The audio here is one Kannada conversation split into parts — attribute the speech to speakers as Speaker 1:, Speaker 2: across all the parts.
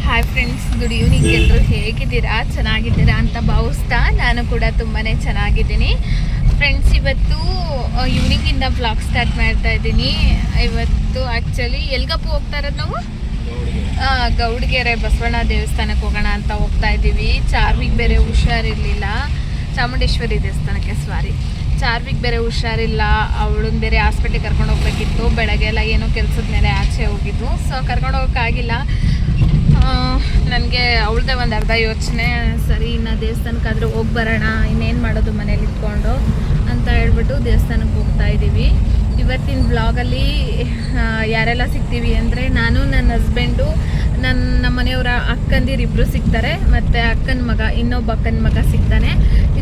Speaker 1: Hi friends, good evening. ಎಲ್ಲರೂ ಹೇಗಿದ್ದೀರಾ? ಚೆನ್ನಾಗಿದ್ದೀರಾ ಅಂತ ಭಾವಿಸ್ತಾ ನಾನು ಕೂಡ ತುಂಬಾ ಚೆನ್ನಾಗಿದ್ದೀನಿ ಫ್ರೆಂಡ್ಸ್. ಇವತ್ತು ಈವ್ನಿಂಗಿಂದ ಬ್ಲಾಗ್ ಸ್ಟಾರ್ಟ್ ಮಾಡ್ತಾ ಇದ್ದೀನಿ. ಇವತ್ತು ಆ್ಯಕ್ಚುಲಿ ಎಲ್ಗಪ್ಪ ಹೋಗ್ತಾ ಇರೋದು ನಾವು ಗೌಡ್ಗೆರೆ ಬಸವಣ್ಣ ದೇವಸ್ಥಾನಕ್ಕೆ ಹೋಗೋಣ ಅಂತ ಹೋಗ್ತಾ ಇದ್ದೀವಿ. ಚಾರ್ವಿಗೆ ಬೇರೆ ಹುಷಾರಿರಲಿಲ್ಲ, ಚಾಮುಂಡೇಶ್ವರಿ ದೇವಸ್ಥಾನಕ್ಕೆ ಚಾರ್ವಿಗೆ ಬೇರೆ ಹುಷಾರಿಲ್ಲ. ಅವಳನ್ನ ಬೇರೆ ಹಾಸ್ಪಿಟ್ಲಿಗೆ ಕರ್ಕೊಂಡು ಹೋಗ್ಬೇಕಿತ್ತು. ಬೆಳಗ್ಗೆ ಎಲ್ಲ ಏನೋ ಕೆಲಸದ ಮೇಲೆ ಆಚೆ ಹೋಗಿದ್ದು, ಸೊ ಕರ್ಕೊಂಡು ಹೋಗೋಕ್ಕಾಗಿಲ್ಲ. ನನಗೆ ಅವಳದೇ ಒಂದು ಅರ್ಧ ಯೋಚನೆ, ಸರಿ ಇನ್ನು ದೇವಸ್ಥಾನಕ್ಕಾದರೂ ಹೋಗಿ ಬರೋಣ, ಇನ್ನೇನು ಮಾಡೋದು ಮನೇಲಿ ಇಟ್ಕೊಂಡು ಅಂತ ಹೇಳ್ಬಿಟ್ಟು ದೇವಸ್ಥಾನಕ್ಕೆ ಹೋಗ್ತಾ ಇದ್ದೀವಿ. ಇವತ್ತಿನ ಬ್ಲಾಗಲ್ಲಿ ಯಾರೆಲ್ಲ ಸಿಗ್ತೀವಿ ಅಂದರೆ, ನಾನು, ನನ್ನ ಹಸ್ಬೆಂಡು, ನಮ್ಮ ಮನೆಯವರ ಅಕ್ಕಂದಿರಿಬ್ಬರು ಸಿಗ್ತಾರೆ, ಮತ್ತು ಅಕ್ಕನ ಮಗ, ಇನ್ನೊಬ್ಬ ಅಕ್ಕನ ಮಗ ಸಿಗ್ತಾನೆ.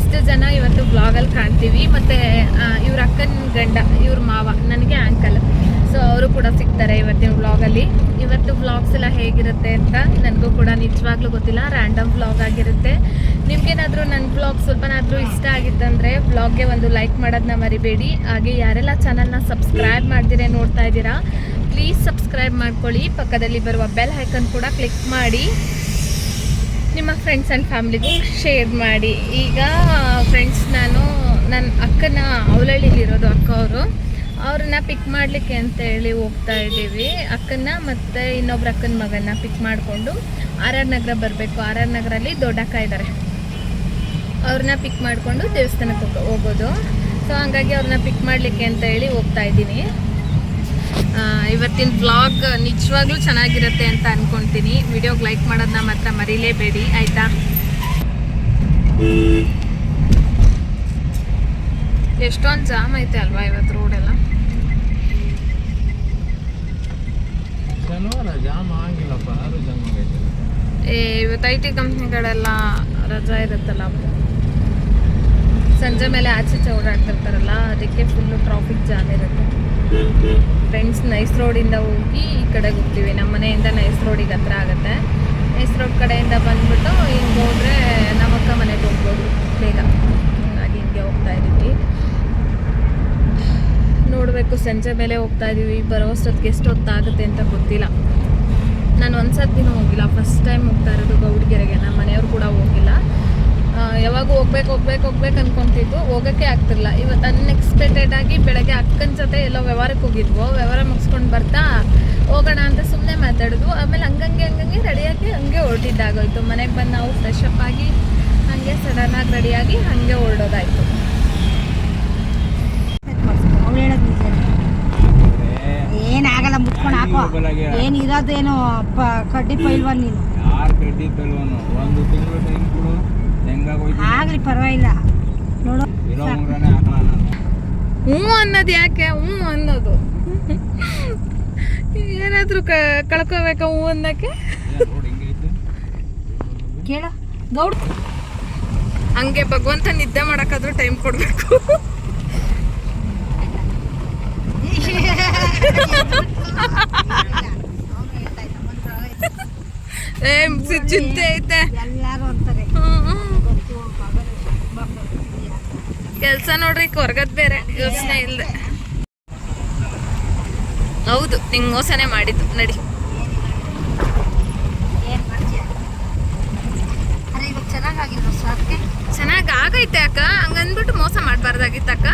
Speaker 1: ಇಷ್ಟು ಜನ ಇವತ್ತು ಬ್ಲಾಗಲ್ಲಿ ಕಾಣ್ತೀವಿ. ಮತ್ತು ಇವ್ರ ಅಕ್ಕನ ಗಂಡ, ಇವ್ರ ಮಾವ, ನನಗೆ ಆಂಕಲ್, ಸೊ ಅವರು ಕೂಡ ಸಿಗ್ತಾರೆ ಇವತ್ತಿನ ವ್ಲಾಗಲ್ಲಿ. ಇವತ್ತು ವ್ಲಾಗ್ಸ್ ಎಲ್ಲ ಹೇಗಿರುತ್ತೆ ಅಂತ ನನಗೂ ಕೂಡ ನಿಜವಾಗ್ಲೂ ಗೊತ್ತಿಲ್ಲ, ರ್ಯಾಂಡಮ್ ವ್ಲಾಗ್ ಆಗಿರುತ್ತೆ. ನಿಮ್ಗೇನಾದರೂ ನನ್ನ ವ್ಲಾಗ್ ಸ್ವಲ್ಪನಾದರೂ ಇಷ್ಟ ಆಗಿತ್ತಂದರೆ ವ್ಲಾಗ್ಗೆ ಒಂದು ಲೈಕ್ ಮಾಡೋದನ್ನ ಮರಿಬೇಡಿ. ಹಾಗೆ ಯಾರೆಲ್ಲ ಚಾನಲ್ನ ಸಬ್ಸ್ಕ್ರೈಬ್ ಮಾಡ್ದಿರೇ ನೋಡ್ತಾ ಇದ್ದೀರಾ, ಪ್ಲೀಸ್ ಸಬ್ಸ್ಕ್ರೈಬ್ ಮಾಡ್ಕೊಳ್ಳಿ. ಪಕ್ಕದಲ್ಲಿ ಬರುವ ಬೆಲ್ ಐಕನ್ ಕೂಡ ಕ್ಲಿಕ್ ಮಾಡಿ ನಿಮ್ಮ ಫ್ರೆಂಡ್ಸ್ ಆ್ಯಂಡ್ ಫ್ಯಾಮಿಲಿಗೂ ಶೇರ್ ಮಾಡಿ. ಈಗ ಫ್ರೆಂಡ್ಸ್, ನಾನು ನನ್ನ ಅಕ್ಕನ ಅವಲಹಳ್ಳಿಲಿರೋದು ಅಕ್ಕ ಅವ್ರನ್ನ ಪಿಕ್ ಮಾಡಲಿಕ್ಕೆ ಅಂತ ಹೇಳಿ ಹೋಗ್ತಾ ಇದ್ದೀವಿ. ಅಕ್ಕನ ಮತ್ತು ಇನ್ನೊಬ್ರು ಅಕ್ಕನ ಮಗನ್ನ ಪಿಕ್ ಮಾಡಿಕೊಂಡು ಆರ್ ನಗರ ಬರಬೇಕು. ಆರ್ ನಗರಲ್ಲಿ ದೊಡ್ಡಕ್ಕ ಇದ್ದಾರೆ, ಅವ್ರನ್ನ ಪಿಕ್ ಮಾಡಿಕೊಂಡು ದೇವಸ್ಥಾನಕ್ಕೆ ಹೋಗೋದು. ಸೊ ಹಂಗಾಗಿ ಅವ್ರನ್ನ ಪಿಕ್ ಮಾಡಲಿಕ್ಕೆ ಅಂತ ಹೇಳಿ ಹೋಗ್ತಾ ಇದ್ದೀನಿ. ಇವತ್ತಿನ ವ್ಲಾಗ್ ನಿಜವಾಗ್ಲೂ ಚೆನ್ನಾಗಿರುತ್ತೆ ಅಂತ ಅಂದ್ಕೊಳ್ತೀನಿ. ವಿಡಿಯೋಗೆ ಲೈಕ್ ಮಾಡೋದನ್ನ ಮಾತ್ರ ಮರೀಲೇಬೇಡಿ, ಆಯಿತಾ? ಎಷ್ಟೊಂದು ಜಾಮ್ ಐತೆ ಅಲ್ವಾ ಇವತ್ತು ರೋಡೆಲ್ಲ. ಇವತ್ತು IT ಕಂಪ್ನಿಗಳೆಲ್ಲ ರಜಾ ಇರುತ್ತಲ್ಲ, ಸಂಜೆ ಮೇಲೆ ಆಚೆ ಓಡಾಡ್ತಿರ್ತಾರಲ್ಲ, ಅದಕ್ಕೆ ಫುಲ್ಲು ಟ್ರಾಫಿಕ್ ಜಾಮ್ ಇರುತ್ತೆ. ಫ್ರೆಂಡ್ಸ್, ನೈಸ್ ರೋಡಿಂದ ಹೋಗಿ ಈ ಕಡೆಗೆ ಹೋಗ್ತೀವಿ. ನಮ್ಮ ಮನೆಯಿಂದ ನೈಸ್ ರೋಡಿಗೆ ಹತ್ರ ಆಗುತ್ತೆ. ನೈಸ್ ರೋಡ್ ಕಡೆಯಿಂದ ಬಂದ್ಬಿಟ್ಟು ಹಿಂಗೆ ಹೋದರೆ ನಮ್ಮಕ್ಕ ಮನೆಗೆ ಹೋಗ್ಬೋದು ಬೇಗ. ಹಾಗಾಗಿ ಹಿಂಗೆ ಹೋಗ್ತಾ ಇದ್ದೀವಿ. ನೋಡಬೇಕು, ಸಂಜೆ ಮೇಲೆ ಹೋಗ್ತಾ ಇದ್ದೀವಿ. ಬರೋಷ್ಟೊತ್ತಿಗೆ ಎಷ್ಟು ಹೊತ್ತಾಗುತ್ತೆ ಅಂತ ಗೊತ್ತಿಲ್ಲ. ನಾನು ಒಂದು ಸರ್ತಿನೂ ಹೋಗಿಲ್ಲ, ಫಸ್ಟ್ ಟೈಮ್ ಹೋಗ್ತಾ ಇರೋದು ಗೌಡ್ಗೆರೆಗೆ. ನಮ್ಮ ಮನೆಯವ್ರು ಕೂಡ ಹೋಗಿಲ್ಲ. ಯಾವಾಗ ಹೋಗ್ಬೇಕು ಅಂದ್ಕೊತಿದ್ದು, ಹೋಗೋಕ್ಕೆ ಆಗ್ತಿರಲಿಲ್ಲ. ಇವತ್ತು ಅನ್ಎಕ್ಸ್ಪೆಕ್ಟೆಡ್ ಆಗಿ ಬೆಳಗ್ಗೆ ಅಕ್ಕನ ಜೊತೆ ಎಲ್ಲೋ ವ್ಯವಹಾರಕ್ಕೆ ಹೋಗಿದ್ವು. ವ್ಯವಹಾರ ಮುಗಿಸ್ಕೊಂಡು ಬರ್ತಾ ಹೋಗೋಣ ಅಂತ ಸುಮ್ಮನೆ ಮಾತಾಡಿದ್ವು. ಆಮೇಲೆ ಹಂಗಂಗೆ ರೆಡಿಯಾಗಿ ಹಂಗೆ ಹೊರಟಿದ್ದಾಗೋಯ್ತು. ಮನೆಗೆ ಬಂದು ನಾವು ಫ್ರೆಶ್ ಅಪ್ ಆಗಿ ಹಾಗೆ ಸಡನ್ನಾಗಿ ರೆಡಿಯಾಗಿ ಹಾಗೆ ಹೊರಡೋದಾಯಿತು.
Speaker 2: ಏನಾಗಲ್ಲ, ಮುಚ್ಕೊಂಡು ಹಾಕೋ. ಏನು ಇರೋದೇನು ಕಡ್ಡಿ ಪೈಲ್ವಾನ್ ನೀನು.
Speaker 3: ಒಂದು ತಿಂಗಳು ಟೈಮ್ ಕೊಡು,
Speaker 2: ಆಗ್ಲಿ ಪರವಾಗಿಲ್ಲ. ನೋಡು,
Speaker 1: ಹ್ಞೂ ಅನ್ನೋದು ಯಾಕೆ? ಹ್ಞೂ ಅನ್ನೋದು ಏನಾದರೂ ಕಳ್ಕೋಬೇಕ ಹ್ಞೂ ಅನ್ನೋಕ್ಕೆ?
Speaker 2: ಕೇಳು ಗೌಡ,
Speaker 1: ಹಂಗೆ ಭಗವಂತ ನಿದ್ದೆ ಮಾಡೋಕ್ಕಾದ್ರೂ ಟೈಮ್ ಕೊಡಬೇಕು. ಚಿಂತೆ ಐತೆ,
Speaker 2: ಎಲ್ಲಾರು ಅಂತಾರೆ.
Speaker 1: ಕೆಲಸ ನೋಡ್ರಿ, ಹೊರಗದ್ ಬೇರೆ ಯೋಚನೆ ಇಲ್ಲದೆ. ಹೌದು, ನಿಂಗೆ ಮೋಸನೇ ಮಾಡಿದ್ದು. ನಡಿ, ಚೆನ್ನಾಗಿ ಆಗೈತೆ ಅಕ್ಕ. ಹಂಗಂದ್ಬಿಟ್ಟು ಮೋಸ ಮಾಡಬಾರ್ದಾಗಿತ್ತು ಅಕ್ಕ.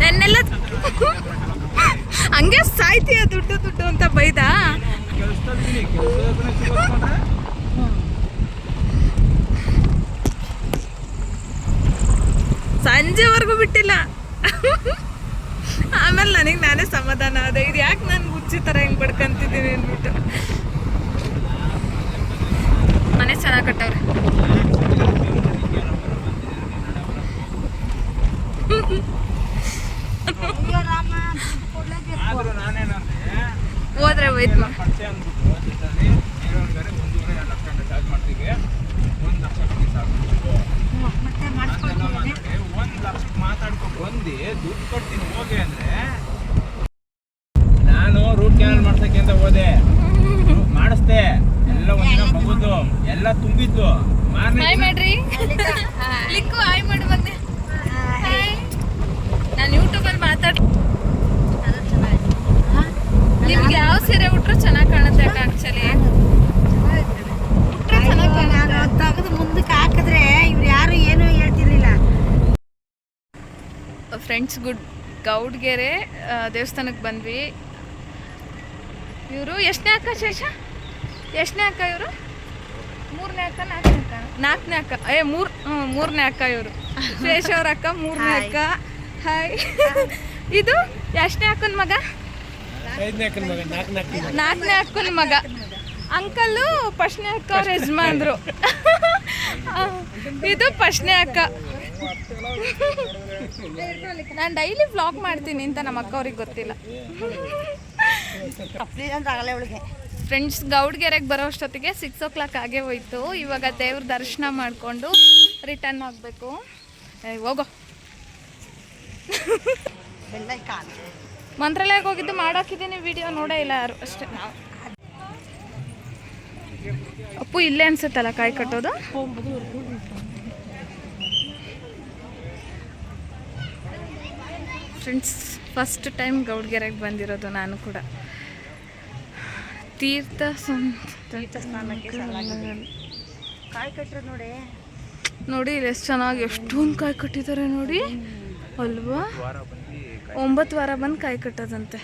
Speaker 1: ನೆನ್ನೆಲ್ಲ ಹಂಗೆ ಸಾಯ್ತೀಯ ದುಡ್ಡು ಅಂತ ಬೈದ. ಸಂಜೆವರೆಗೂ ಬಿಟ್ಟಿಲ್ಲ. ಆಮೇಲೆ ನನಗೆ ನಾನೇ ಸಮಾಧಾನ ಅದೇ, ಇದು ಯಾಕೆ ನಾನು ಹುಚ್ಚಿ ಥರ ಹಿಂಗೆ ಬಡ್ಕೊಂತಿದ್ದೀನಿ ಅಂದ್ಬಿಟ್ಟು. ಮನೆ ಚೆನ್ನಾಗಿ ಕಟ್ಟವ್ರೆ. ಹೋದ್ರೆ ಹೋಯ್ತು.
Speaker 3: ದುಡ್ಡು ಕೊಡ್ತೀನಿ ಹೋಗಿ ಅಂದ್ರೆ, ನಾನು ರೂಟ್ ಕ್ಯಾನಲ್ ಮಾಡ್ಸಕ್ಕೆ ಅಂತ ಹೋದೆ, ಮಾಡಿಸ್ದೆ. ಎಲ್ಲ ಒಂದಿನ ಮಗುದು ಎಲ್ಲ ತುಂಬಿದ್ದು.
Speaker 1: ಮಾಡ್ರಿ ಲಿಕ್ಕು ಹಾಯ್ ಮಾಡಿ ಬಂದೆ. ನಾನು ಯೂಟ್ಯೂಬಲ್ಲಿ ಮಾತಾಡಿ. ನಿಮ್ಗೆ ಯಾವ ಸೀರೆ ಉಟ್ರು ಚೆನ್ನಾಗಿ ಕಾಣುತ್ತೆ ಅಕ್ಕ. ಆ್ಯಕ್ಚುಲಿ ಫ್ರೆಂಡ್ಸ್ ಗೌಡ್ಗೆರೆ ದೇವಸ್ಥಾನಕ್ಕೆ ಬಂದ್ವಿ. ಇವರು ಎಷ್ಟನೇ ಅಕ್ಕ ಶೇಷ? ಎಷ್ಟನೇ ಅಕ್ಕ ಇವರು? ಮೂರನೇ ಅಕ್ಕ, ನಾಲ್ಕನೇ ಅಕ್ಕ. ಮೂರನೇ ಅಕ್ಕ ಇವರು. ಶೇಷ ಅವ್ರ ಅಕ್ಕ, ಮೂರನೇ ಅಕ್ಕ. ಹಾಯ್. ಇದು ಎಷ್ಟನೇ ಅಕ್ಕನ ಮಗ? ನಾಲ್ಕನೇ ಅಕ್ಕನ ಮಗ. ಅಂಕಲ್ಲು ಫಸ್ಟ್ನೇ ಅಕ್ಕ, ಅವ್ರ ಯಜಮಾನ್ರು. ಇದು ಫಸ್ಟ್ನೇ ಅಕ್ಕ. ನಾನು ಡೈಲಿ ವ್ಲಾಗ್ ಮಾಡ್ತೀನಿ ಅಂತ ನಮ್ಮ ಅಕ್ಕ ಅವ್ರಿಗೆ ಗೊತ್ತಿಲ್ಲ. ಫ್ರೆಂಡ್ಸ್, ಗೌಡ್ಗೆರೆಗೆ ಬರೋ ಅಷ್ಟೊತ್ತಿಗೆ 6 o'clock ಆಗೇ ಹೋಯ್ತು. ಇವಾಗ ದೇವ್ರ ದರ್ಶನ ಮಾಡಿಕೊಂಡು ರಿಟರ್ನ್ ಆಗಬೇಕು. ಹೋಗೋ. ಮಂತ್ರಾಲಯಕ್ಕೆ ಹೋಗಿದ್ದು ಮಾಡಾಕಿದ್ದೀನಿ, ವಿಡಿಯೋ ನೋಡೇ ಇಲ್ಲ ಯಾರು ಅಷ್ಟೇ. ಅಪ್ಪು ಇಲ್ಲೇ ಅನ್ಸುತ್ತಲ್ಲ ಕಾಯಿ ಕಟ್ಟೋದು. ಫ್ರೆಂಡ್ಸ್, ಫಸ್ಟ್ ಟೈಮ್ ಗೌಡ್ಗೆರೆಗೆ ಬಂದಿರೋದು ನಾನು ಕೂಡ. ತೀರ್ಥ ಸ್ನಾನಕ್ಕೆ
Speaker 2: ಕಾಯಿ ಕಟ್ಟರು
Speaker 1: ನೋಡಿ ಇಲ್ಲಿ ಎಷ್ಟು ಚೆನ್ನಾಗಿ ಎಷ್ಟೊಂದು ಕಾಯಿ ಕಟ್ಟಿದ್ದಾರೆ ನೋಡಿ ಅಲ್ವಾ. 9 ವಾರ ಬಂದು ಕಾಯಿ ಕಟ್ಟೋದಂತೆ.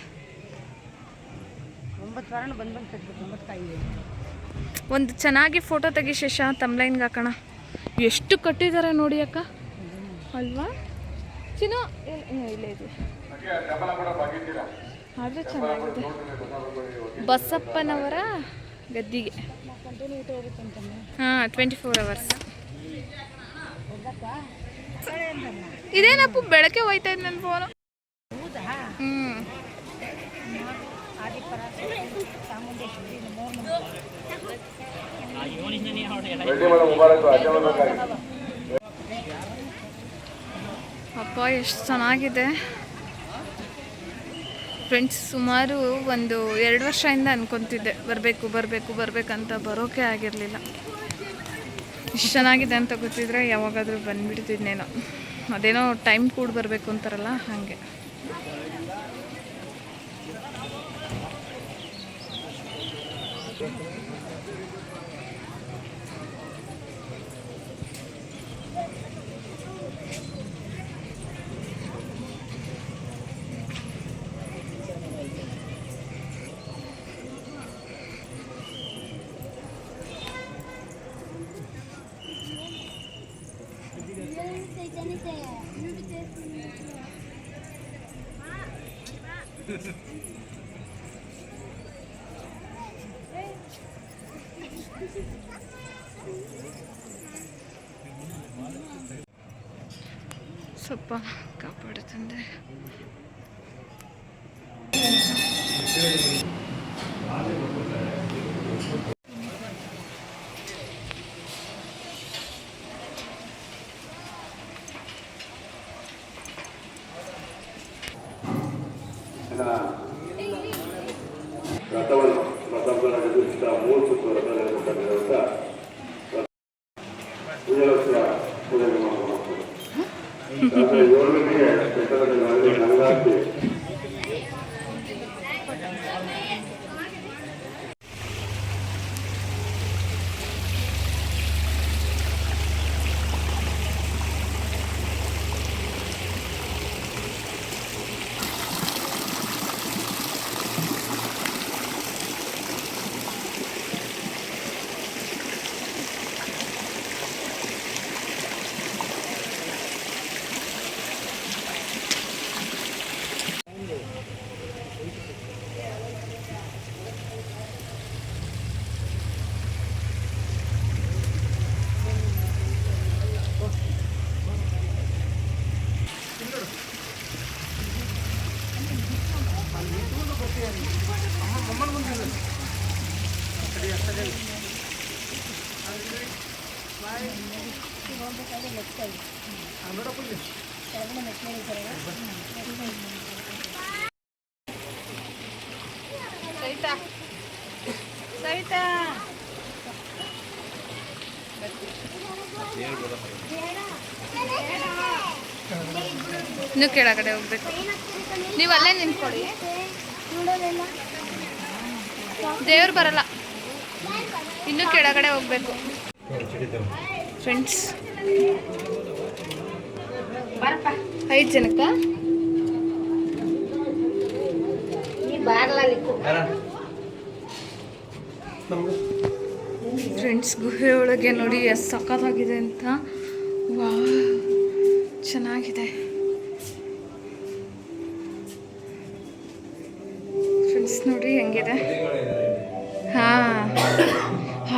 Speaker 2: 9 ವಾರ ಬಂದು ಕಟ್ಬೇಕು. 9 ಕಾಯಿ.
Speaker 1: ಒಂದು ಚೆನ್ನಾಗಿ ಫೋಟೋ ತೆಗಿ ಶೇಷ, ತಮ್ಲೈನ್ಗೆ ಹಾಕೋಣ. ಎಷ್ಟು ಕಟ್ಟಿದ್ದಾರೆ ನೋಡಿ ಅಕ್ಕ ಅಲ್ವಾ. ಚಿನ್ನು ಇಲ್ಲೇ ಇದೆ ಆದರೆ ಚೆನ್ನಾಗಿದೆ. ಬಸಪ್ಪನವರ ಗದ್ದಿಗೆ. ಹಾಂ, 24 hours. ಇದೇನಪ್ಪ ಬೆಳಗ್ಗೆ ಹೋಯ್ತಾ ಇದ್ದು ನನ್ನ ಫೋನು. ಅಪ್ಪ ಎಷ್ಟು ಚೆನ್ನಾಗಿದೆ ಫ್ರೆಂಡ್ಸ್. ಸುಮಾರು ಒಂದು 2 ವರ್ಷದಿಂದ ಅನ್ಕೊತಿದ್ದೆ ಬರಬೇಕಂತ, ಬರೋಕೆ ಆಗಿರಲಿಲ್ಲ. ಇಷ್ಟು ಚೆನ್ನಾಗಿದೆ ಅಂತ ಗೊತ್ತಿದ್ರೆ ಯಾವಾಗಾದರೂ ಬಂದುಬಿಡ್ತಿದ್ನೇನೋ. ಅದೇನೋ ಟೈಮ್ ಕೂಡ ಬರಬೇಕು ಅಂತಾರಲ್ಲ ಹಾಗೆ. ಸ್ವಲ್ಪ ಕಾಪಾಡುತ್ತಂದ್ರೆ ಸವಿತಾ ಇನ್ನು ಕೆಳಗಡೆ ಹೋಗ್ಬೇಕು. ನೀವು ಅಲ್ಲೇ ನಿಂತ್ಕೊಳ್ಳಿ, ದೇವ್ರು ಬರಲ್ಲ. ಇನ್ನು ಕೆಳಗಡೆ ಹೋಗ್ಬೇಕು ಫ್ರೆಂಡ್ಸ್. 5 ಜನಕ್ಕ ಫ್ರೆಂಡ್ಸ್ ಗುಹೆ ಒಳಗೆ ನೋಡಿ ಎಷ್ಟು ಸಖತ್ತಾಗಿದೆ ಅಂತ. ವಾ ಚೆನ್ನಾಗಿದೆ ಫ್ರೆಂಡ್ಸ್, ನೋಡಿ ಹೆಂಗಿದೆ. ಹಾಂ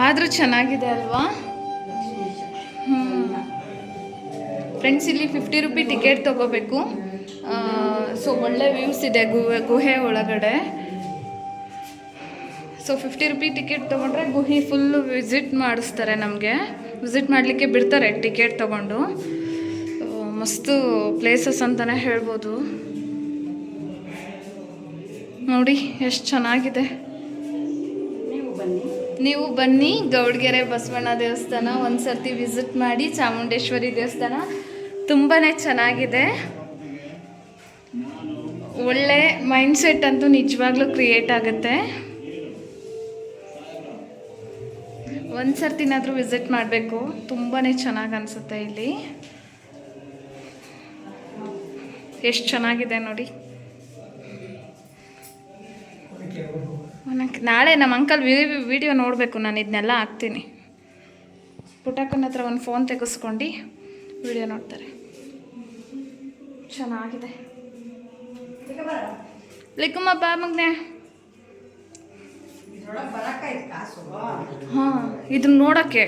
Speaker 1: ಆದರೂ ಚೆನ್ನಾಗಿದೆ ಅಲ್ವಾ? ಫ್ರೆಂಡ್ಸ್, ಇಲ್ಲಿ 50 ರೂಪಿ ಟಿಕೆಟ್ ತೊಗೋಬೇಕು. ಸೊ ಒಳ್ಳೆ ವ್ಯೂಸ್ ಇದೆ ಗುಹೆ ಒಳಗಡೆ. ಸೊ 50 ರೂಪಿ ಟಿಕೆಟ್ ತೊಗೊಂಡ್ರೆ ಗುಹೆ ಫುಲ್ಲು ವಿಸಿಟ್ ಮಾಡಿಸ್ತಾರೆ. ನಮಗೆ ವಿಸಿಟ್ ಮಾಡಲಿಕ್ಕೆ ಬಿಡ್ತಾರೆ ಟಿಕೆಟ್ ತೊಗೊಂಡು. ಮಸ್ತು ಪ್ಲೇಸಸ್ ಅಂತಲೇ ಹೇಳ್ಬೋದು. ನೋಡಿ ಎಷ್ಟು ಚೆನ್ನಾಗಿದೆ. ನೀವು ಬನ್ನಿ ಗೌಡ್ಗೆರೆ ಬಸವಣ್ಣ ದೇವಸ್ಥಾನ ಒಂದು ಸರ್ತಿ ವಿಸಿಟ್ ಮಾಡಿ. ಚಾಮುಂಡೇಶ್ವರಿ ದೇವಸ್ಥಾನ ತುಂಬಾ ಚೆನ್ನಾಗಿದೆ. ಒಳ್ಳೆ ಮೈಂಡ್ಸೆಟ್ ಅಂತೂ ನಿಜವಾಗ್ಲೂ ಕ್ರಿಯೇಟ್ ಆಗುತ್ತೆ. ಒಂದು ಸರ್ತಿನಾದರೂ ವಿಸಿಟ್ ಮಾಡಬೇಕು. ತುಂಬಾ ಚೆನ್ನಾಗಿ ಅನಿಸುತ್ತೆ ಇಲ್ಲಿ. ಎಷ್ಟು ಚೆನ್ನಾಗಿದೆ ನೋಡಿ. ನಾಳೆ ನಮ್ಮ ಅಂಕಲ್ ವಿಡಿಯೋ ನೋಡಬೇಕು. ನಾನು ಇದನ್ನೆಲ್ಲ ಹಾಕ್ತೀನಿ. ಪುಟಕ್ಕನ ಹತ್ರ ಒಂದು ಫೋನ್ ತೆಗೆಸ್ಕೊಂಡು ವಿಡಿಯೋ ನೋಡ್ತಾರೆ. ಚೆನ್ನಾಗಿದೆ. ಲಿಕ್ಕಮ್ಮ ಬಾ ಮಗನೆ. ಹಾಂ, ಇದನ್ನ ನೋಡೋಕ್ಕೆ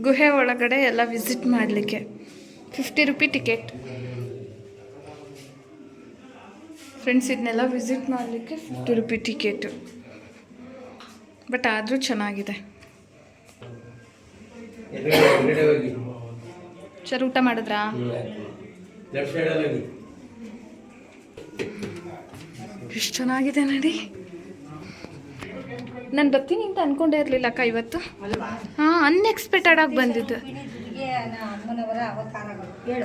Speaker 1: ಗುಹೆ ಒಳಗಡೆ ಎಲ್ಲ ವಿಸಿಟ್ ಮಾಡಲಿಕ್ಕೆ 50 ರೂಪಿ ಟಿಕೆಟ್. ಫ್ರೆಂಡ್ಸ್, ಇದನ್ನೆಲ್ಲ ವಿಸಿಟ್ ಮಾಡಲಿಕ್ಕೆ 50 ರೂಪಿ ಟಿಕೆಟು. ಬಟ್ ಆದರೂ ಚೆನ್ನಾಗಿದೆ. ಸರ್, ಊಟ ಮಾಡಿದ್ರಾ? ಎಷ್ಟು ಚೆನ್ನಾಗಿದೆ ನೋಡಿ. ನಾನು ಬರ್ತೀನಿ ಅಂತ ಅಂದ್ಕೊಂಡೇ ಇರಲಿಲ್ಲ ಅಕ್ಕ ಇವತ್ತು. ಹಾಂ, ಅನ್ಎಕ್ಸ್ಪೆಕ್ಟೆಡ್ ಆಗಿ ಬಂದಿದ್ದು.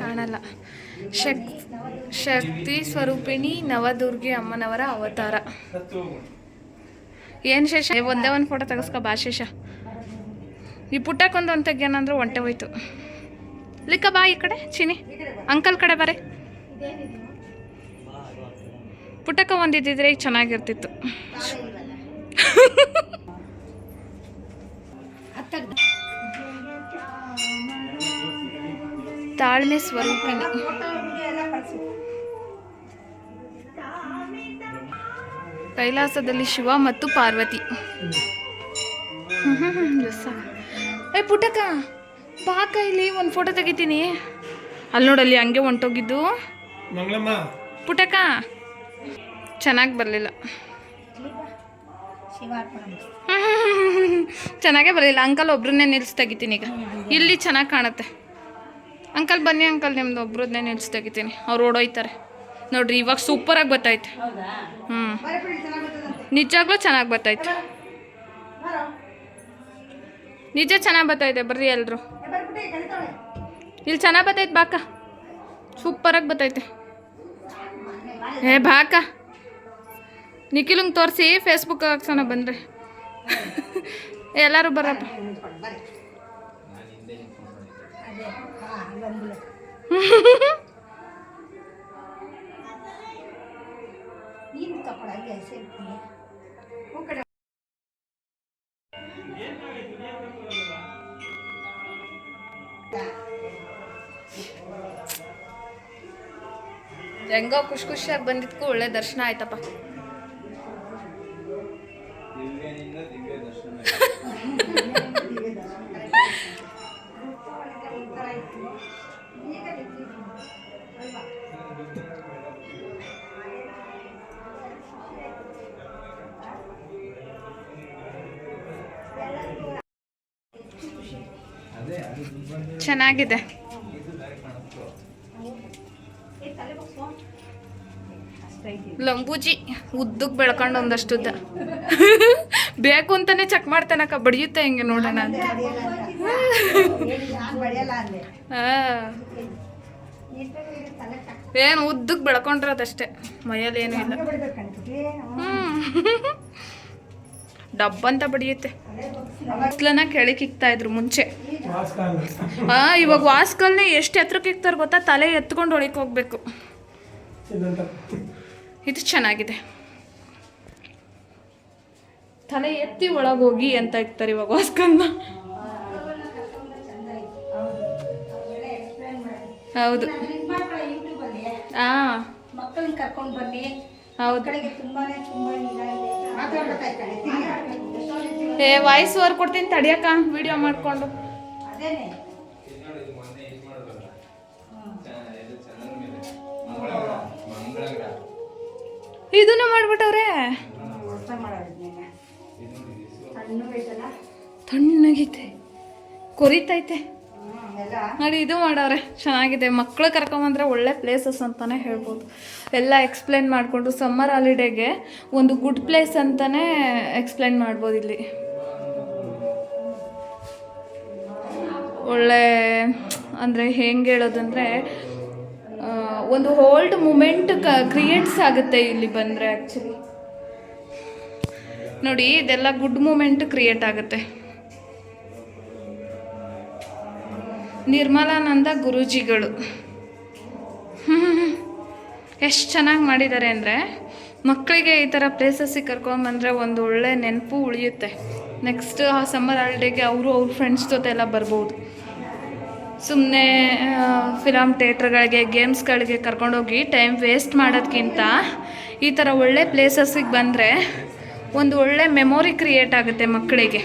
Speaker 1: ಕಾಣಲ್ಲ. ಶಕ್ತಿ ಸ್ವರೂಪಿಣಿ ನವದುರ್ಗೆ ಅಮ್ಮನವರ ಅವತಾರ. ಏನು ಶೇಷ, ಒಂದೇ ಒಂದು ಫೋಟೋ ತೆಗೆಸ್ಕೊ ಬಾ ಶೇಷ. ಈ ಪುಟ್ಟಕ್ಕೊಂದು ತೆಗ್ಯಾನಂದ್ರೆ ಒಂಟೆ ಹೋಯ್ತು. ಲಿಕ್ಕ ಬಾ ಈ ಕಡೆ. ಚಿನಿ ಅಂಕಲ್ ಕಡೆ ಬರೇ. ಪುಟ್ಟಕ್ಕ ಒಂದಿದ್ದಿದ್ರೆ ಈಗ ಚೆನ್ನಾಗಿರ್ತಿತ್ತು. ತಾಳ್ಮೆ ಸ್ವರೂಪಿಣಿ. ಕೈಲಾಸದಲ್ಲಿ ಶಿವ ಮತ್ತು ಪಾರ್ವತಿ. ಏ ಪುಟ್ಟಕ್ಕ ಬಾಕ, ಇಲ್ಲಿ ಒಂದು ಫೋಟೋ ತೆಗಿತೀನಿ. ಅಲ್ಲಿ ನೋಡಲ್ಲಿ ಹಂಗೆ ಹೊಂಟೋಗಿದ್ದು. ಪುಟ್ಟಕ್ಕ ಚೆನ್ನಾಗಿ ಬರಲಿಲ್ಲ. ಚೆನ್ನಾಗೇ ಬರಲಿಲ್ಲ. ಅಂಕಲ್ ಒಬ್ರನ್ನೇ ನಿಲ್ಸಿ ತೆಗಿತೀನಿ ಈಗ. ಇಲ್ಲಿ ಚೆನ್ನಾಗಿ ಕಾಣುತ್ತೆ. ಅಂಕಲ್ ಬನ್ನಿ ಅಂಕಲ್, ನಿಮ್ದು ಒಬ್ರನ್ನೇ ನಿಲ್ಸಿ ತೆಗಿತೀನಿ. ಅವ್ರು ಓಡೋಯ್ತಾರೆ ನೋಡ್ರಿ. ಇವಾಗ ಸೂಪರಾಗಿ ಬರ್ತೈತೆ. ನಿಜವಾಗ್ಲೂ ಚೆನ್ನಾಗಿ ಬರ್ತೈತೆ. ನಿಜ ಚೆನ್ನಾಗಿ ಬರ್ತೈತೆ. ಬರ್ರಿ ಎಲ್ರು. ಇಲ್ಲಿ ಚೆನ್ನಾಗಿ ಬರ್ತೈತೆ ಬಾಕ. ಸೂಪರಾಗಿ ಬರ್ತೈತೆ. ಏ ಬಾಕ, ನಿಖಿಲಂಗೆ ತೋರಿಸಿ ಫೇಸ್ಬುಕ್ ಹಾಕ್ಸೋಣ ಬಂದರೆ. ಎಲ್ಲರೂ ಬರಪ್ಪ. ಹೆಂಗೋ ಖುಷಿಯಾಗಿ ಬಂದಿದ್ಕು ಒಳ್ಳೆ ದರ್ಶನ ಆಯ್ತಪ್ಪ. ಚೆನ್ನಾಗಿದೆ. ಲಂಬೂಜಿ ಉದ್ದಕ್ಕೆ ಬೆಳ್ಕೊಂಡು ಒಂದಷ್ಟು ಉದ್ದ ಬೇಕು ಅಂತಾನೆ ಚೆಕ್ ಮಾಡ್ತಾನಕ್ಕ. ಬಡಿಯುತ್ತೆ ಹಿಂಗೆ ನೋಡೋಣ ಅಂತ. ಏನು ಉದ್ದಕ್ಕೆ ಬೆಳ್ಕೊಂಡಿರೋದಷ್ಟೇ, ಮೈಯಲ್ಲಿ ಏನೂ ಇಲ್ಲ. ಡಬ್ಬ ಅಂತ ಬಡಿಯುತ್ತೆ. ಬಿಸ್ಲನ್ನ ಕೆಳಗೆ ಇಕ್ತಾ ಇದ್ರು ಮುಂಚೆ. ಇವಾಗ ವಾಸ್ಕಲ್ನೇ ಎಷ್ಟು ಎತ್ತರಕ್ಕೆ ಇಕ್ತಾರೆ ಗೊತ್ತಾ? ತಲೆ ಎತ್ಕೊಂಡು ಒಳಗೆ ಹೋಗ್ಬೇಕು. ಇದು ಚೆನ್ನಾಗಿದೆ. ತಲೆ ಎತ್ತಿ ಒಳಗೋಗಿ ಅಂತ ಇರ್ತಾರೆ ಇವಾಗ ವಾಸ್ಕನ್ನ. ಹೌದು ಹಾಂ
Speaker 2: ಮಕ್ಕಳನ್ನ ಕರ್ಕೊಂಡು ಬನ್ನಿ.
Speaker 1: ಹೌದು.
Speaker 2: ಮಕ್ಕಳಿಗೆ ತುಂಬಾನೇ ತುಂಬಾ
Speaker 1: ಏ ವಾಯ್ಸ್ ಓವರ್ ಕೊಡ್ತೀನಿ ತಡಿಯಕ್ಕ, ವಿಡಿಯೋ ಮಾಡಿಕೊಂಡು.
Speaker 2: ಅದೇನೆ
Speaker 1: ಇದನ್ನ ಮಾಡ್ಬಿಟ್ಟವ್ರೆ. ತಣ್ಣಗೈತೆ, ಕೊರಿತೈತೆ ನೋಡಿ. ಇದು ಮಾಡವ್ರೆ, ಚೆನ್ನಾಗಿದೆ. ಮಕ್ಕಳು ಕರ್ಕೊಂಬಂದ್ರೆ ಒಳ್ಳೆ ಪ್ಲೇಸಸ್ ಅಂತಾನೆ ಹೇಳ್ಬೋದು. ಎಲ್ಲ ಎಕ್ಸ್ಪ್ಲೇನ್ ಮಾಡಿಕೊಂಡು ಸಮ್ಮರ್ ಹಾಲಿಡೇಗೆ ಒಂದು ಗುಡ್ ಪ್ಲೇಸ್ ಅಂತಾನೆ ಎಕ್ಸ್ಪ್ಲೇನ್ ಮಾಡ್ಬೋದು ಇಲ್ಲಿ. ಒಳ್ಳೆ ಅಂದರೆ ಹೆಂಗೆ ಹೇಳೋದಂದರೆ ಒಂದು ಓಲ್ಡ್ ಮೂಮೆಂಟ್ ಕ್ರಿಯೇಟ್ಸ್ ಆಗುತ್ತೆ ಇಲ್ಲಿ ಬಂದರೆ. ಆ್ಯಕ್ಚುಲಿ ನೋಡಿ, ಇದೆಲ್ಲ ಗುಡ್ ಮೂಮೆಂಟ್ ಕ್ರಿಯೇಟ್ ಆಗುತ್ತೆ. ನಿರ್ಮಲಾನಂದ ಗುರೂಜಿಗಳು ಎಷ್ಟು ಚೆನ್ನಾಗಿ ಮಾಡಿದ್ದಾರೆ ಅಂದರೆ, ಮಕ್ಕಳಿಗೆ ಈ ಥರ ಪ್ಲೇಸಸ್ಸಿಗೆ ಕರ್ಕೊಂಬಂದರೆ ಒಂದು ಒಳ್ಳೆ ನೆನಪು ಉಳಿಯುತ್ತೆ. ನೆಕ್ಸ್ಟ್ ಆ ಸಮ್ಮರ್ ಹಾಲಿಡೇಗೆ ಅವ್ರ ಫ್ರೆಂಡ್ಸ್ ಜೊತೆ ಎಲ್ಲ ಬರ್ಬೋದು. ಸುಮ್ಮನೆ ಫಿಲಮ್ ಥಿಯೇಟ್ರ್ಗಳಿಗೆ, ಗೇಮ್ಸ್ಗಳಿಗೆ ಕರ್ಕೊಂಡೋಗಿ ಟೈಮ್ ವೇಸ್ಟ್ ಮಾಡೋದಕ್ಕಿಂತ ಈ ಥರ ಒಳ್ಳೆ ಪ್ಲೇಸಸ್ಸಿಗೆ ಬಂದರೆ ಒಂದು ಒಳ್ಳೆ ಮೆಮೊರಿ ಕ್ರಿಯೇಟ್ ಆಗುತ್ತೆ ಮಕ್ಕಳಿಗೆ.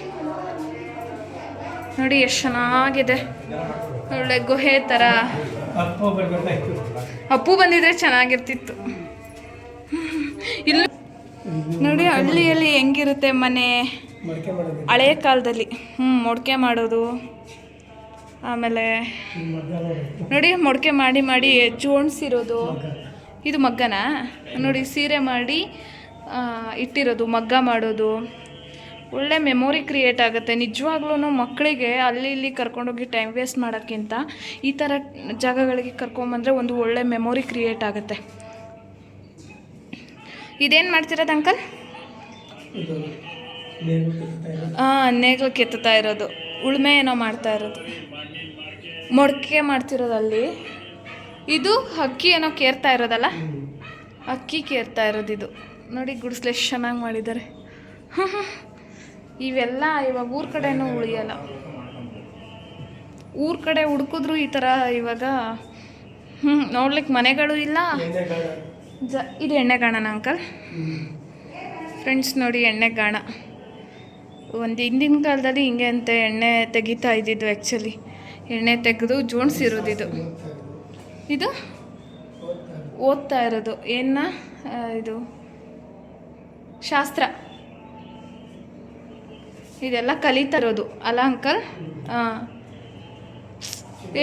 Speaker 1: ನೋಡಿ ಎಷ್ಟು ಚೆನ್ನಾಗಿದೆ, ಒಳ್ಳೆ ಗುಹೆ ಥರ. ಅಪ್ಪು ಬಂದಿದ್ರೆ ಚೆನ್ನಾಗಿರ್ತಿತ್ತು. ಇಲ್ಲಿ ನೋಡಿ ಹಳ್ಳಿಯಲ್ಲಿ ಹೆಂಗಿರುತ್ತೆ ಮನೆ ಹಳೆಯ ಕಾಲದಲ್ಲಿ. ಮೊಳಕೆ ಮಾಡೋದು, ಆಮೇಲೆ ನೋಡಿ ಮೊಳಕೆ ಮಾಡಿ ಮಾಡಿ ಜೋಡಿಸಿರೋದು. ಇದು ಮಗ್ಗನ ನೋಡಿ, ಸೀರೆ ಮಾಡಿ ಇಟ್ಟಿರೋದು, ಮಗ್ಗ ಮಾಡೋದು. ಒಳ್ಳೆ ಮೆಮೊರಿ ಕ್ರಿಯೇಟ್ ಆಗುತ್ತೆ ನಿಜವಾಗ್ಲೂ. ಮಕ್ಕಳಿಗೆ ಅಲ್ಲಿ ಇಲ್ಲಿ ಕರ್ಕೊಂಡೋಗಿ ಟೈಮ್ ವೇಸ್ಟ್ ಮಾಡೋಕ್ಕಿಂತ ಈ ಥರ ಜಾಗಗಳಿಗೆ ಕರ್ಕೊಂಬಂದರೆ ಒಂದು ಒಳ್ಳೆ ಮೆಮೊರಿ ಕ್ರಿಯೇಟ್ ಆಗುತ್ತೆ. ಇದೇನು ಮಾಡ್ತಿರೋದು ಅಂಕಲ್? ನೇಗಿಲು ಕೆತ್ತುತ್ತಾ ಇರೋದು, ಉಳುಮೆ ಏನೋ ಮಾಡ್ತಾ ಇರೋದು, ಮೊಳಕೆ ಮಾಡ್ತಿರೋದು ಅಲ್ಲಿ. ಇದು ಅಕ್ಕಿ ಏನೋ ಕೇರ್ತಾ ಇರೋದಲ್ಲ, ಅಕ್ಕಿ ಕೇರ್ತಾ ಇರೋದು ಇದು. ನೋಡಿ ಗುಡಿಸ್ಲು ಎಷ್ಟು ಚೆನ್ನಾಗಿ ಮಾಡಿದ್ದಾರೆ. ಇವೆಲ್ಲ ಇವಾಗ ಊರ ಕಡೆನೂ ಉಳಿಯಲ್ಲ. ಊರ ಕಡೆ ಹುಡುಕಿದ್ರು ಈ ಥರ ಇವಾಗ ನೋಡ್ಲಿಕ್ಕೆ ಮನೆಗಳು ಇಲ್ಲ. ಇದು ಎಣ್ಣೆಗಾಣನ ಅಂಕಲ್? ಫ್ರೆಂಡ್ಸ್ ನೋಡಿ, ಎಣ್ಣೆಗಾಣ ಒಂದು ಹಿಂದಿನ ಕಾಲದಲ್ಲಿ ಹಿಂಗೆ ಅಂತ ಎಣ್ಣೆ ತೆಗಿತಾ ಇದ್ದಿದ್ದು. ಆ್ಯಕ್ಚುಲಿ ಎಣ್ಣೆ ತೆಗೆದು ಜೋಡಿಸಿರೋದು ಇದು. ಇದು ಓದ್ತಾ ಇರೋದು ಏನ, ಇದು ಶಾಸ್ತ್ರ. ಇದೆಲ್ಲ ಕಲಿತಾ ಇರೋದು ಅಲ್ಲ ಅಂಕಲ್? ಹಾಂ.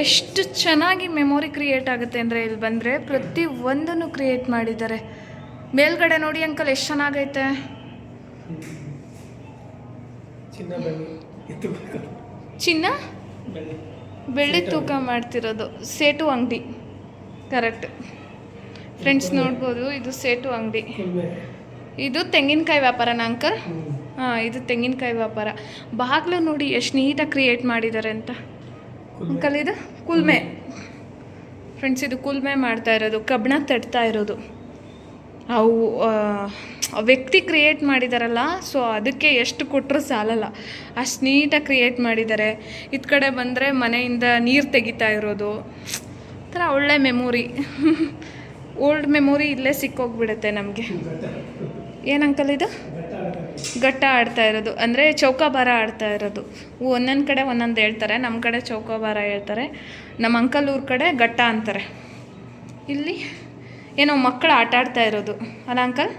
Speaker 1: ಎಷ್ಟು ಚೆನ್ನಾಗಿ ಮೆಮೊರಿ ಕ್ರಿಯೇಟ್ ಆಗುತ್ತೆ ಅಂದರೆ ಇಲ್ಲಿ ಬಂದರೆ ಪ್ರತಿ ಒಂದನ್ನು ಕ್ರಿಯೇಟ್ ಮಾಡಿದ್ದಾರೆ. ಮೇಲ್ಗಡೆ ನೋಡಿ ಅಂಕಲ್ ಎಷ್ಟು ಚೆನ್ನಾಗೈತೆ. ಚಿನ್ನ ಬೆಳ್ಳಿ ತೂಕ ಮಾಡ್ತಿರೋದು. ಸೇಟು ಅಂಗಡಿ, ಕರೆಕ್ಟ್ ಫ್ರೆಂಡ್ಸ್. ನೋಡ್ಬೋದು, ಇದು ಸೇಟು ಅಂಗಡಿ. ಇದು ತೆಂಗಿನಕಾಯಿ ವ್ಯಾಪಾರನ ಅಂಕಲ್? ಹಾಂ, ಇದು ತೆಂಗಿನಕಾಯಿ ವ್ಯಾಪಾರ. ಬಾಗಿಲು ನೋಡಿ ಎಷ್ಟು ನೀಟಾಗಿ ಕ್ರಿಯೇಟ್ ಮಾಡಿದ್ದಾರೆ ಅಂತ ಅಂಕಲ್. ಇದು ಕುಲ್ಮೆ ಫ್ರೆಂಡ್ಸ್, ಇದು ಕುಲ್ಮೆ ಮಾಡ್ತಾ ಇರೋದು, ಕಬ್ಬಣ ತಟ್ತಾ ಇರೋದು. ಅವು ವ್ಯಕ್ತಿ ಕ್ರಿಯೇಟ್ ಮಾಡಿದಾರಲ್ಲ, ಸೊ ಅದಕ್ಕೆ ಎಷ್ಟು ಕೊಟ್ಟರು ಸಾಲಲ್ಲ, ಅಷ್ಟು ನೀಟಾಗಿ ಕ್ರಿಯೇಟ್ ಮಾಡಿದ್ದಾರೆ. ಇದು ಕಡೆ ಬಂದರೆ ಮನೆಯಿಂದ ನೀರು ತೆಗಿತಾ ಇರೋದು, ಥರ ಒಳ್ಳೆ ಮೆಮೊರಿ. ಓಲ್ಡ್ ಮೆಮೊರಿ ಇಲ್ಲೇ ಸಿಕ್ಕೋಗ್ಬಿಡುತ್ತೆ ನಮಗೆ. ಏನಂಕಲ್ ಇದು? ಗಟ್ಟ ಆಡ್ತಾ ಇರೋದು ಅಂದರೆ ಚೌಕಾಬಾರ ಆಡ್ತಾ ಇರೋದು. ಒಂದೊಂದು ಕಡೆ ಒಂದೊಂದು ಹೇಳ್ತಾರೆ. ನಮ್ಮ ಕಡೆ ಚೌಕಾಬಾರ ಹೇಳ್ತಾರೆ, ನಮ್ಮ ಅಂಕಲ್ ಊರ ಕಡೆ ಗಟ್ಟ ಅಂತಾರೆ. ಇಲ್ಲಿ ಏನೋ ಮಕ್ಕಳು ಆಟ ಆಡ್ತಾ ಇರೋದು ಅಲ್ಲ ಅಂಕಲ್?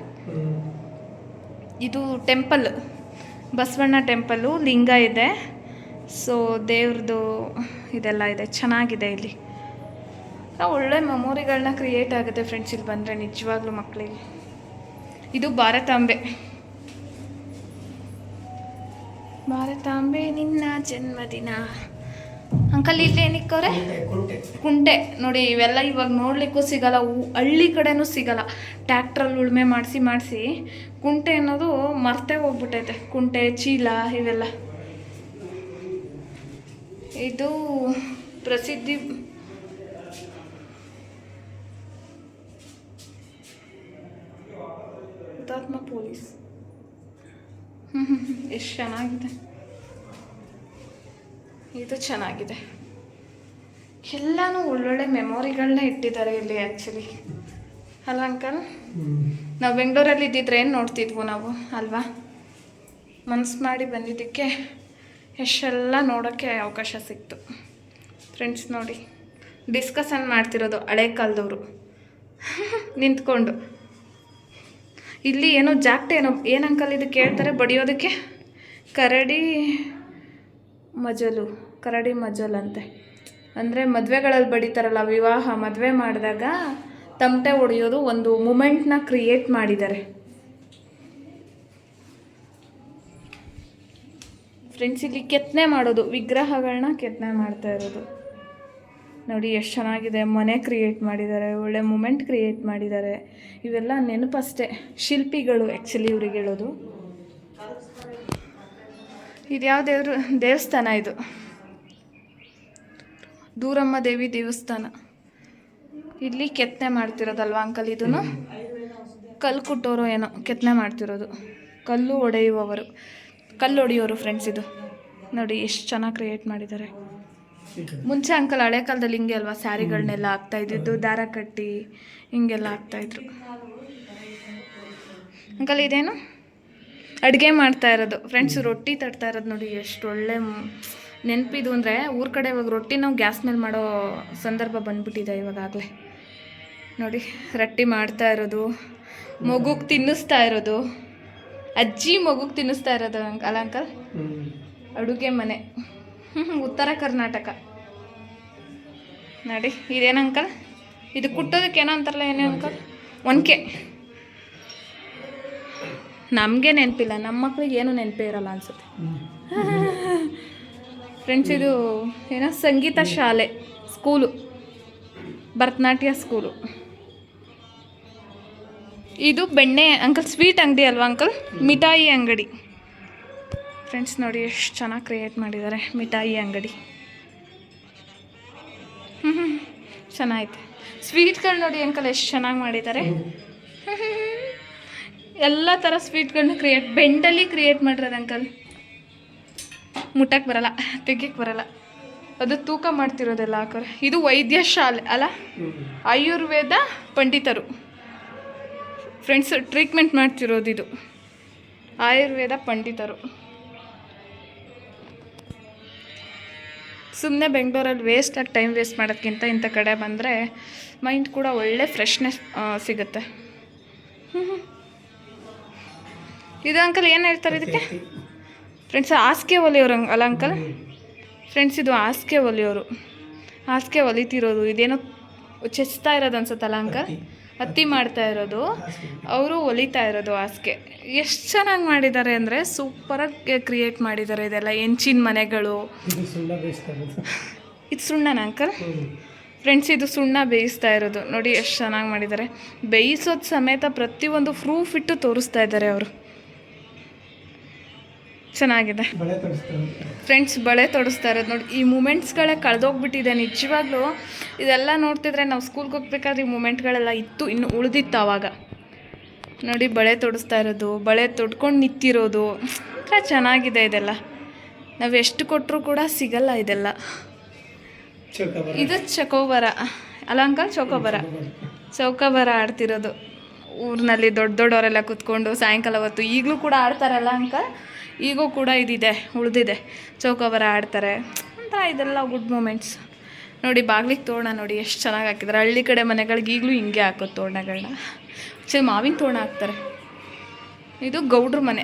Speaker 1: ಇದು ಟೆಂಪಲ್, ಬಸವಣ್ಣ ಟೆಂಪಲ್ಲು, ಲಿಂಗ ಇದೆ. ಸೊ ದೇವ್ರದ್ದು ಇದೆಲ್ಲ ಇದೆ, ಚೆನ್ನಾಗಿದೆ. ಇಲ್ಲಿ ಒಳ್ಳೆ ಮೆಮೊರಿಗಳನ್ನ ಕ್ರಿಯೇಟ್ ಆಗುತ್ತೆ ಫ್ರೆಂಡ್ಸ್ ಇಲ್ಲಿ ಬಂದರೆ ನಿಜವಾಗ್ಲೂ ಮಕ್ಕಳಿಗೆ. ಇದು ಭಾರತಾಂಬೆ. ಭಾರತಾಂಬೆ ನಿನ್ನ ಜನ್ಮದಿನ ಅಂಕಲ್. ಇಲ್ಲಿ ಏನಿಕ್ಕವ್ರೆ? ಕುಂಟೆ ನೋಡಿ. ಇವೆಲ್ಲ ಇವಾಗ ನೋಡ್ಲಿಕ್ಕೂ ಸಿಗಲ್ಲ, ಹಳ್ಳಿ ಕಡೆನೂ ಸಿಗಲ್ಲ. ಟ್ಯಾಕ್ಟ್ರಲ್ಲಿ ಉಳುಮೆ ಮಾಡಿಸಿ ಕುಂಟೆ ಅನ್ನೋದು ಮರ್ತೇ ಹೋಗ್ಬಿಟ್ಟೈತೆ. ಕುಂಟೆ, ಚೀಲ ಇವೆಲ್ಲ. ಇದು ಪ್ರಸಿದ್ಧಿ ಹುತಾತ್ಮ ಪೊಲೀಸ್. ಎಷ್ಟು ಚೆನ್ನಾಗಿದೆ, ಇದು ಚೆನ್ನಾಗಿದೆ. ಎಲ್ಲನೂ ಒಳ್ಳೊಳ್ಳೆ ಮೆಮೊರಿಗಳನ್ನ ಇಟ್ಟಿದ್ದಾರೆ ಇಲ್ಲಿ ಆ್ಯಕ್ಚುಲಿ, ಅಲ್ವಾ ಅಂಕಲ್? ನಾವು ಬೆಂಗಳೂರಲ್ಲಿ ಇದ್ದಿದ್ರೆ ಏನು ನೋಡ್ತಿದ್ವು ನಾವು, ಅಲ್ವಾ? ಮನಸ್ಸು ಮಾಡಿ ಬಂದಿದ್ದಕ್ಕೆ ಎಷ್ಟೆಲ್ಲ ನೋಡೋಕ್ಕೆ ಅವಕಾಶ ಸಿಕ್ತು. ಫ್ರೆಂಡ್ಸ್ ನೋಡಿ, ಡಿಸ್ಕಷನ್ ಮಾಡ್ತಿರೋದು ಹಳೆ ಕಾಲದವರು ನಿಂತ್ಕೊಂಡು. ಇಲ್ಲಿ ಏನೋ ಜಾಕ್ಟ್ ಏನು ಅಂಕಲ್ ಇದು ಕೇಳ್ತಾರೆ ಬಡಿಯೋದಕ್ಕೆ? ಕರಡಿ ಮಜಲು ಅಂತೆ. ಅಂದರೆ ಮದುವೆಗಳಲ್ಲಿ ಬಡಿತಾರಲ್ಲ, ವಿವಾಹ ಮದುವೆ ಮಾಡಿದಾಗ ತಮಟೆ ಹೊಡೆಯೋದು ಒಂದು ಮೂಮೆಂಟ್ನ ಕ್ರಿಯೇಟ್ ಮಾಡಿದ್ದಾರೆ. ಫ್ರೆಂಡ್ಸ್, ಇಲ್ಲಿ ಕೆತ್ತನೆ ಮಾಡೋದು, ವಿಗ್ರಹಗಳನ್ನ ಕೆತ್ತನೆ ಮಾಡ್ತಾ ಇರೋದು ನೋಡಿ, ಎಷ್ಟು ಚೆನ್ನಾಗಿದೆ. ಮನೆ ಕ್ರಿಯೇಟ್ ಮಾಡಿದ್ದಾರೆ, ಒಳ್ಳೆ ಮೂಮೆಂಟ್ ಕ್ರಿಯೇಟ್ ಮಾಡಿದ್ದಾರೆ. ಇವೆಲ್ಲ ನೆನಪಷ್ಟೇ, ಶಿಲ್ಪಿಗಳು ಆ್ಯಕ್ಚುಲಿ ಇವ್ರಿಗೆ ಹೇಳೋದು. ಇದು ಯಾವ ದೇವಸ್ಥಾನ ಇದು? ದೂರಮ್ಮ ದೇವಿ ದೇವಸ್ಥಾನ. ಇಲ್ಲಿ ಕೆತ್ತನೆ ಮಾಡ್ತಿರೋದಲ್ವಾ ಅಂಕಲ್? ಇದನ್ನು ಕಲ್ಲು ಕುಟ್ಟೋರು ಏನೋ ಕೆತ್ತನೆ ಮಾಡ್ತಿರೋದು, ಕಲ್ಲು ಹೊಡೆಯೋರು ಫ್ರೆಂಡ್ಸ್. ಇದು ನೋಡಿ ಎಷ್ಟು ಚೆನ್ನಾಗಿ ಕ್ರಿಯೇಟ್ ಮಾಡಿದ್ದಾರೆ. ಮುಂಚೆ ಅಂಕಲ್ ಹಳೆ ಕಾಲದಲ್ಲಿ ಹಿಂಗೆ ಅಲ್ವಾ ಸ್ಯಾರಿಗಳನ್ನೆಲ್ಲ ಹಾಕ್ತಾಯಿದ್ದು, ದಾರ ಕಟ್ಟಿ ಹಿಂಗೆಲ್ಲ ಹಾಕ್ತಾಯಿದ್ರು. ಅಂಕಲ್ ಇದೇನು ಅಡುಗೆ ಮಾಡ್ತಾ ಇರೋದು ಫ್ರೆಂಡ್ಸ್, ರೊಟ್ಟಿ ತಟ್ತಾ ಇರೋದು ನೋಡಿ. ಎಷ್ಟು ಒಳ್ಳೆ ನೆನಪಿದು ಅಂದರೆ, ಊರ ಕಡೆ ಇವಾಗ ರೊಟ್ಟಿ ನಾವು ಗ್ಯಾಸ್ ಮೇಲೆ ಮಾಡೋ ಸಂದರ್ಭ ಬಂದ್ಬಿಟ್ಟಿದೆ ಇವಾಗಲೇ. ನೋಡಿ ರೊಟ್ಟಿ ಮಾಡ್ತಾ ಇರೋದು, ಮಗುಗೆ ತಿನ್ನಿಸ್ತಾ ಇರೋದು, ಅಜ್ಜಿ ಮಗುಗೆ ತಿನ್ನಿಸ್ತಾ ಇರೋದು ಅಲ್ಲ ಅಂಕಲ್? ಅಡುಗೆ ಮನೆ ಉತ್ತರ ಕರ್ನಾಟಕ ನೋಡಿ. ಇದೇನು ಅಂಕಲ್? ಇದು ಕುಟ್ಟೋದಕ್ಕೆ ಏನೋ ಅಂತಾರಲ್ಲ, ಏನೇ ಅಂಕಲ್? ಒನಕೆ. ನಮಗೆ ನೆನಪಿಲ್ಲ, ನಮ್ಮ ಮಕ್ಳಿಗೆ ಏನೂ ನೆನಪೇ ಇರಲ್ಲ ಅನಿಸುತ್ತೆ ಫ್ರೆಂಡ್ಸ್. ಇದು ಏನೋ ಸಂಗೀತ ಶಾಲೆ, ಸ್ಕೂಲು, ಭರತನಾಟ್ಯ ಸ್ಕೂಲು. ಇದು ಬೆಣ್ಣೆ ಅಂಕಲ್ ಸ್ವೀಟ್ ಅಂಗಡಿ ಅಲ್ವಾ ಅಂಕಲ್? ಮಿಠಾಯಿ ಅಂಗಡಿ ಫ್ರೆಂಡ್ಸ್. ನೋಡಿ ಎಷ್ಟು ಚೆನ್ನಾಗಿ ಕ್ರಿಯೇಟ್ ಮಾಡಿದ್ದಾರೆ, ಮಿಠಾಯಿ ಅಂಗಡಿ. ಚೆನ್ನಾಗೈತೆ. ಸ್ವೀಟ್ಗಳು ನೋಡಿ ಅಂಕಲ್ ಎಷ್ಟು ಚೆನ್ನಾಗಿ ಮಾಡಿದ್ದಾರೆ. ಎಲ್ಲ ಥರ ಸ್ವೀಟ್ಗಳನ್ನ ಬೆಂಡಲ್ಲಿ ಕ್ರಿಯೇಟ್ ಮಾಡಿರೋದು ಅಂಕಲ್. ಮುಟ್ಟಕ್ಕೆ ಬರಲ್ಲ, ತೆಗಿಯಕ್ಕೆ ಬರಲ್ಲ, ಅದು ತೂಕ ಮಾಡ್ತಿರೋದೆಲ್ಲ ಹಾಕೋರೆ. ಇದು ವೈದ್ಯ ಶಾಲೆ ಅಲ್ಲ, ಆಯುರ್ವೇದ ಪಂಡಿತರು ಫ್ರೆಂಡ್ಸ್ ಟ್ರೀಟ್ಮೆಂಟ್ ಮಾಡ್ತಿರೋದು. ಇದು ಆಯುರ್ವೇದ ಪಂಡಿತರು. ಸುಮ್ಮನೆ ಬೆಂಗಳೂರಲ್ಲಿ ಟೈಮ್ ವೇಸ್ಟ್ ಮಾಡೋದಕ್ಕಿಂತ ಇಂಥ ಕಡೆ ಬಂದರೆ ಮೈಂಡ್ ಕೂಡ ಒಳ್ಳೆ ಫ್ರೆಶ್ನೆಸ್ ಸಿಗುತ್ತೆ. ಇದು ಅಂಕಲ್ ಏನು ಹೇಳ್ತಾರೆ ಇದಕ್ಕೆ? ಫ್ರೆಂಡ್ಸ್ ಹಾಸಿಗೆ ಹೊಲಿಯೋರು ಅಲ್ಲ ಅಂಕಲ್? ಫ್ರೆಂಡ್ಸ್ ಇದು ಹಾಸಿಗೆ ಹೊಲಿಯೋರು, ಹಾಸಿಗೆ ಹೊಲಿತಿರೋದು. ಇದೇನೋ ಚೆಚ್ತಾ ಇರೋದು ಅನ್ಸುತ್ತಲ್ಲ ಅಂಕಲ್? ಹತ್ತಿ ಮಾಡ್ತಾ ಇರೋದು, ಅವರು ಹೊಲಿತಾ ಇರೋದು ಹಾಸಿಗೆ. ಎಷ್ಟು ಚೆನ್ನಾಗಿ ಮಾಡಿದ್ದಾರೆ ಅಂದರೆ ಸೂಪರಾಗಿ ಕ್ರಿಯೇಟ್ ಮಾಡಿದ್ದಾರೆ. ಇದೆಲ್ಲ ಹೆಂಚಿನ ಮನೆಗಳು. ಇದು ಸುಣ್ಣನ ಅಂಕಲ್? ಫ್ರೆಂಡ್ಸ್ ಇದು ಸುಣ್ಣ ಬೇಯಿಸ್ತಾ ಇರೋದು ನೋಡಿ, ಎಷ್ಟು ಚೆನ್ನಾಗಿ ಮಾಡಿದ್ದಾರೆ. ಬೇಯಿಸೋದು ಸಮೇತ ಪ್ರತಿಯೊಂದು ಪ್ರೂಫ್ ಇಟ್ಟು ತೋರಿಸ್ತಾ ಇದ್ದಾರೆ ಅವರು. ಚೆನ್ನಾಗಿದೆ ಫ್ರೆಂಡ್ಸ್. ಬಳೆ ತೊಡಿಸ್ತಾ ಇರೋದು ನೋಡಿ. ಈ ಮೂಮೆಂಟ್ಸ್ಗಳೇ ಕಳೆದೋಗ್ಬಿಟ್ಟಿದೆ ನಿಜವಾಗ್ಲೂ. ಇದೆಲ್ಲ ನೋಡ್ತಿದ್ರೆ ನಾವು ಸ್ಕೂಲ್ಗೆ ಹೋಗ್ಬೇಕಾದ್ರೆ ಈ ಮೂಮೆಂಟ್ಗಳೆಲ್ಲ ಇನ್ನು ಉಳಿದಿತ್ತು ಆವಾಗ. ನೋಡಿ ಬಳೆ ತೊಡಿಸ್ತಾ ಇರೋದು, ಬಳೆ ತೊಡ್ಕೊಂಡು ನಿಂತಿರೋದು ಒಂಥರ ಚೆನ್ನಾಗಿದೆ. ಇದೆಲ್ಲ ನಾವು ಎಷ್ಟು ಕೊಟ್ಟರು ಕೂಡ ಸಿಗಲ್ಲ ಇದೆಲ್ಲ. ಇದು ಚಕೋಬರ ಅಲ್ಲ ಅಂಕಲ್? ಚೌಕಾಬರ ಆಡ್ತಿರೋದು ಊರಿನಲ್ಲಿ ದೊಡ್ಡವರೆಲ್ಲ ಕೂತ್ಕೊಂಡು ಸಾಯಂಕಾಲ ಹೊತ್ತು. ಈಗಲೂ ಕೂಡ ಆಡ್ತಾರಲ್ಲ ಅಂಕಲ್? ಈಗೂ ಕೂಡ ಇದಿದೆ, ಉಳಿದಿದೆ. ಚೌಕಾಬಾರ ಆಡ್ತಾರೆ ಅಂತ. ಇದೆಲ್ಲ ಗುಡ್ ಮೂಮೆಂಟ್ಸ್ ನೋಡಿ. ಬಾಗ್ಲಿಗೆ ತೋರಣ ನೋಡಿ ಎಷ್ಟು ಚೆನ್ನಾಗಿ ಹಾಕಿದ್ದಾರೆ. ಹಳ್ಳಿ ಕಡೆ ಮನೆಗಳಿಗೆ ಈಗಲೂ ಹಿಂಗೆ ಹಾಕೋದು ತೋರಣಗಳನ್ನ. ಮಾವಿನ ತೋರಣ ಹಾಕ್ತಾರೆ. ಇದು ಗೌಡ್ರ ಮನೆ,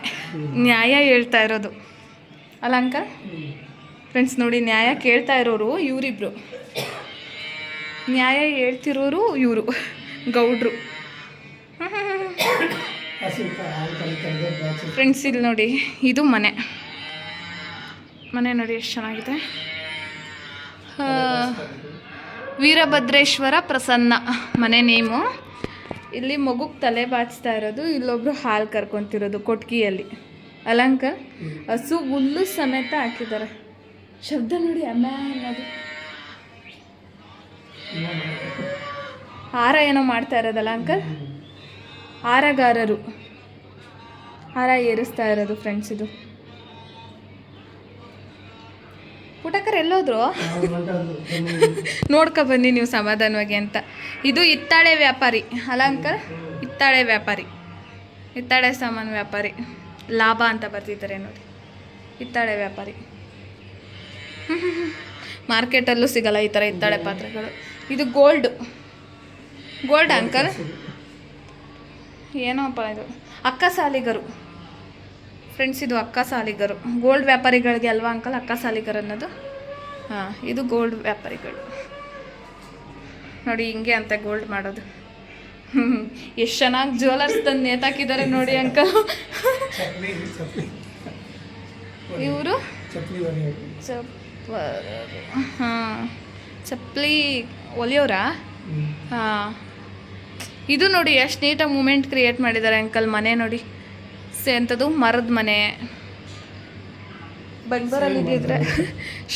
Speaker 1: ನ್ಯಾಯ ಹೇಳ್ತಾ ಇರೋದು ಅಲ್ಲ ಅಂಕಲ್? ಫ್ರೆಂಡ್ಸ್ ನೋಡಿ, ನ್ಯಾಯ ಕೇಳ್ತಾ ಇರೋರು ಇವರಿಬ್ರು, ನ್ಯಾಯ ಹೇಳ್ತಿರೋರು ಇವರು ಗೌಡ್ರು. ಫ್ರೆಂಡ್ಸ್ ಇಲ್ಲಿ ನೋಡಿ, ಇದು ಮನೆ ನೋಡಿ ಎಷ್ಟು ಚೆನ್ನಾಗಿದೆ. ವೀರಭದ್ರೇಶ್ವರ ಪ್ರಸನ್ನ ಮನೆ ನೇಮು. ಇಲ್ಲಿ ಮಗುಗೆ ತಲೆ ಬಾಚಿಸ್ತಾ ಇರೋದು, ಇಲ್ಲೊಬ್ರು ಹಾಲು ಕರ್ಕೊತಿರೋದು ಕೊಟ್ಕಿಯಲ್ಲಿ ಅಲಂಕ. ಹಸು ಹುಲ್ಲು ಸಮೇತ ಹಾಕಿದ್ದಾರೆ. ಶಬ್ದ ನೋಡಿ, ಅಮ್ಮ ಅನ್ನೋದು. ಹಾರ ಏನೋ ಮಾಡ್ತಾ ಇರೋದಲ್ಲ ಅಂಕಲ್? ಹಾರಗಾರರು ಹಾರ ಏರಿಸ್ತಾ ಇರೋದು ಫ್ರೆಂಡ್ಸ್. ಇದು ಪುಟಕರ್ ಎಲ್ಲೋದ್ರು ನೋಡ್ಕೊ ಬನ್ನಿ ನೀವು ಸಮಾಧಾನವಾಗಿ ಅಂತ. ಇದು ಹಿತ್ತಾಳೆ ವ್ಯಾಪಾರಿ ಅಲ್ಲ ಅಂಕಲ್? ಹಿತ್ತಾಳೆ ವ್ಯಾಪಾರಿ, ಹಿತ್ತಾಳೆ ಸಾಮಾನು ವ್ಯಾಪಾರಿ, ಲಾಭ ಅಂತ ಬರ್ತಿದ್ದಾರೆ ನೋಡಿ. ಹಿತ್ತಾಳೆ ವ್ಯಾಪಾರಿ. ಮಾರ್ಕೆಟಲ್ಲೂ ಸಿಗಲ್ಲ ಈ ಥರ ಹಿತ್ತಾಳೆ ಪಾತ್ರೆಗಳು. ಇದು ಗೋಲ್ಡ್ ಅಂಕಲ್? ಏನೋಪ್ಪ ಇದು ಅಕ್ಕ ಸಾಲಿಗರು ಫ್ರೆಂಡ್ಸ್. ಇದು ಅಕ್ಕ ಸಾಲಿಗರು, ಗೋಲ್ಡ್ ವ್ಯಾಪಾರಿಗಳಿಗೆ ಅಲ್ವಾ ಅಂಕಲ್ ಅಕ್ಕ ಸಾಲಿಗರು ಅನ್ನೋದು? ಹಾಂ, ಇದು ಗೋಲ್ಡ್ ವ್ಯಾಪಾರಿಗಳು ನೋಡಿ. ಹಿಂಗೆ ಅಂತ ಗೋಲ್ಡ್ ಮಾಡೋದು. ಎಷ್ಟು ಚೆನ್ನಾಗಿ ಜ್ಯುವೆಲರ್ಸ್ ತಂದು ನೇತಾಕಿದ್ದಾರೆ ನೋಡಿ ಅಂಕಲ್. ಇವರು ಹಾಂ, ಚಪ್ಪಲಿ ಹೊಲಿಯೋರಾ? ಹಾಂ, ಇದು ನೋಡಿ ಎಷ್ಟು ನೀಟಾಗಿ ಮೂಮೆಂಟ್ ಕ್ರಿಯೇಟ್ ಮಾಡಿದ್ದಾರೆ ಅಂಕಲ್. ಮನೆ ನೋಡಿ ಎಂಥದ್ದು ಮರದ ಮನೆ. ಬೆಂಗಳೂರಲ್ಲಿ ಇದ್ದಿದ್ರೆ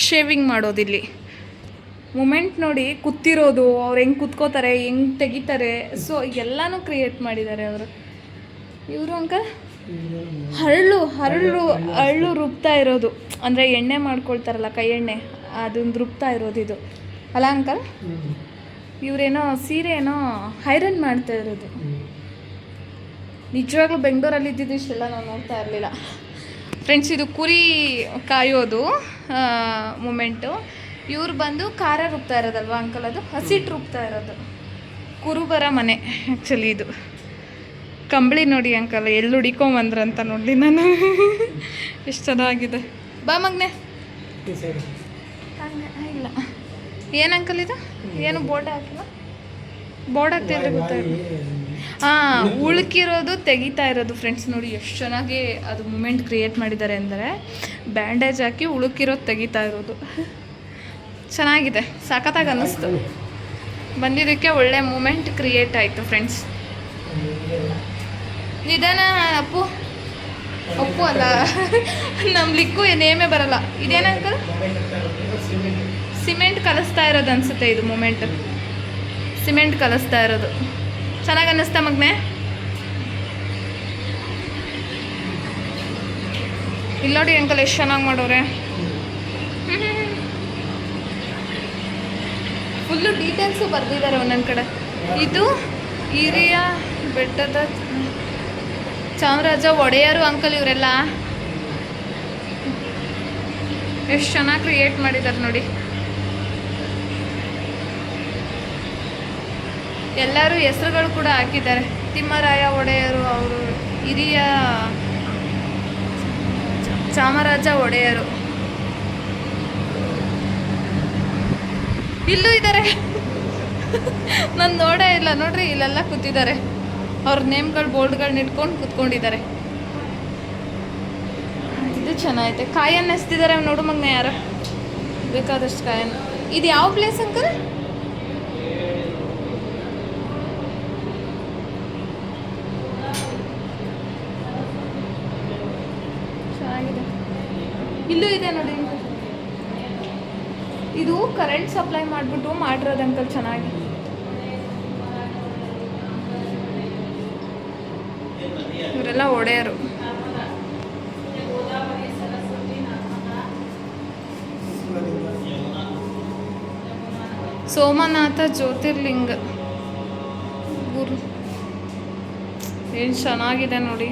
Speaker 1: ಶೇವಿಂಗ್ ಮಾಡೋದಿಲ್ಲಿ. ಮೂಮೆಂಟ್ ನೋಡಿ, ಕೂತಿರೋದು ಅವ್ರು ಹೆಂಗೆ ಕೂತ್ಕೋತಾರೆ, ಹೆಂಗೆ ತೆಗಿತಾರೆ, ಸೊ ಎಲ್ಲನೂ ಕ್ರಿಯೇಟ್ ಮಾಡಿದ್ದಾರೆ ಅವರು. ಇವರು ಅಂಕಲ್ ಹರಳು ರುಬ್ತಾ ಇರೋದು, ಅಂದರೆ ಎಣ್ಣೆ ಮಾಡ್ಕೊಳ್ತಾರಲ್ಲ ಕೈ ಎಣ್ಣೆ, ಅದನ್ನು ರುಬ್ತಾ ಇರೋದು ಇದು ಅಲ್ಲ ಅಂಕಲ್? ಇವರೇನೋ ಸೀರೆ ಏನೋ ಐರನ್ ಮಾಡ್ತಾ ಇರೋದು. ನಿಜವಾಗ್ಲೂ ಬೆಂಗಳೂರಲ್ಲಿ ಇದ್ದಿದ್ದು ಇಷ್ಟೆಲ್ಲ ನಾವು ನೋಡ್ತಾ ಇರಲಿಲ್ಲ ಫ್ರೆಂಡ್ಸ್. ಇದು ಕುರಿ ಕಾಯೋದು ಮೂಮೆಂಟು. ಇವ್ರು ಬಂದು ಖಾರ ರುಬ್ತಾ ಇರೋದಲ್ವ ಅಂಕಲ್? ಅದು ಹಸಿಟ್ಟು ರುಬ್ತಾ ಇರೋದು. ಕುರುಬರ ಮನೆ ಆ್ಯಕ್ಚುಲಿ ಇದು. ಕಂಬಳಿ ನೋಡಿ ಅಂಕಲ್ ಎಲ್ಲಿ ಹುಡಿಕೊಂಬಂದ್ರಂತ ನೋಡಿ ನಾನು. ಎಷ್ಟು ಚೆನ್ನಾಗಿದೆ. ಬಾ ಮಗ್ನೆ. ಇಲ್ಲ ಏನು ಅಂಕಲ್ ಇದು? ಏನು ಬೋರ್ಡ್ ಹಾಕಿಲ್ಲ? ಬೋರ್ಡ್ ಹಾಕ್ತಿದ್ರೆ ಗೊತ್ತಾಯಿಲ್ಲ. ಹಾಂ, ಉಳುಕಿರೋದು ತೆಗಿತಾ ಇರೋದು ಫ್ರೆಂಡ್ಸ್. ನೋಡಿ ಎಷ್ಟು ಚೆನ್ನಾಗಿ ಅದು ಮೂಮೆಂಟ್ ಕ್ರಿಯೇಟ್ ಮಾಡಿದ್ದಾರೆ ಅಂದರೆ, ಬ್ಯಾಂಡೇಜ್ ಹಾಕಿ ಉಳುಕಿರೋದು ತೆಗಿತಾ ಇರೋದು. ಚೆನ್ನಾಗಿದೆ, ಸಖತ್ತಾಗಿ ಅನ್ನಿಸ್ತು. ಬಂದಿದ್ದಕ್ಕೆ ಒಳ್ಳೆ ಮೂಮೆಂಟ್ ಕ್ರಿಯೇಟ್ ಆಯಿತು ಫ್ರೆಂಡ್ಸ್. ನಿಧಾನ ಅಪ್ಪು. ಅಪ್ಪು ಅಲ್ಲ, ನಮ್ಮ ಲಿಕ್ಕು ನೇಮೇ ಬರಲ್ಲ. ಇದೇನಂಕಲ್? ಸಿಮೆಂಟ್ ಕಲಿಸ್ತಾ ಇರೋದು ಅನಿಸುತ್ತೆ ಇದು ಮೂಮೆಂಟ್. ಸಿಮೆಂಟ್ ಕಲಿಸ್ತಾ ಇರೋದು ಚೆನ್ನಾಗಿ ಅನ್ನಿಸ್ತಾ ಮಗ್ನೆ? ಇಲ್ಲಿ ನೋಡಿ ಅಂಕಲ್ ಎಷ್ಟು ಚೆನ್ನಾಗಿ ಮಾಡೋರೆ. ಫುಲ್ಲು ಡೀಟೇಲ್ಸು ಬರೆದಿದ್ದಾರೆ ಒಂದೊಂದು ಕಡೆ. ಇದು ಹಿರಿಯ ಬೆಟ್ಟದ ಚಾಮರಾಜ ಒಡೆಯರು ಅಂಕಲ್. ಇವರೆಲ್ಲ ಎಷ್ಟು ಚೆನ್ನಾಗಿ ಕ್ರಿಯೇಟ್ ಮಾಡಿದ್ದಾರೆ ನೋಡಿ. ಎಲ್ಲರೂ ಹೆಸರುಗಳು ಕೂಡ ಹಾಕಿದ್ದಾರೆ. ತಿಮ್ಮರಾಯ ಒಡೆಯರು, ಅವರು ಹಿರಿಯ ಚಾಮರಾಜ ಒಡೆಯರು. ಇಲ್ಲೂ ಇದ್ದಾರೆ. ನಾನು ನೋಡೇ ಇಲ್ಲ ನೋಡ್ರಿ, ಇಲ್ಲೆಲ್ಲ ಕೂತಿದ್ದಾರೆ. ಅವ್ರ ನೇಮ್ಗಳು ಬೋರ್ಡ್ಗಳನ್ನ ಇಟ್ಕೊಂಡು ಕೂತ್ಕೊಂಡಿದ್ದಾರೆ. ಇದು ಚೆನ್ನಾಗೈತೆ. ಕಾಯನ್ನು ಎಸ್ತಿದ್ದಾರೆ ನೋಡು ಮಗ್ನ. ಯಾರು ಬೇಕಾದಷ್ಟು ಕಾಯನ್ನು. ಇದು ಯಾವ ಪ್ಲೇಸ್ ಅಂಕಲ್? ಚೆನ್ನಾಗಿದೆ. ಇಲ್ಲೂ ಇದೆ ನೋಡಿ. ಇದು ಕರೆಂಟ್ ಸಪ್ಲೈ ಮಾಡಿಬಿಟ್ಟು ಮಾಡಿರೋದು ಅಂಕಲ್. ಚೆನ್ನಾಗಿ ಇವರೆಲ್ಲ ಒಡೆಯರು. ಸೋಮನಾಥ ಜ್ಯೋತಿರ್ಲಿಂಗ ಗುರು. ಏನು ಚೆನ್ನಾಗಿದೆ ನೋಡಿ.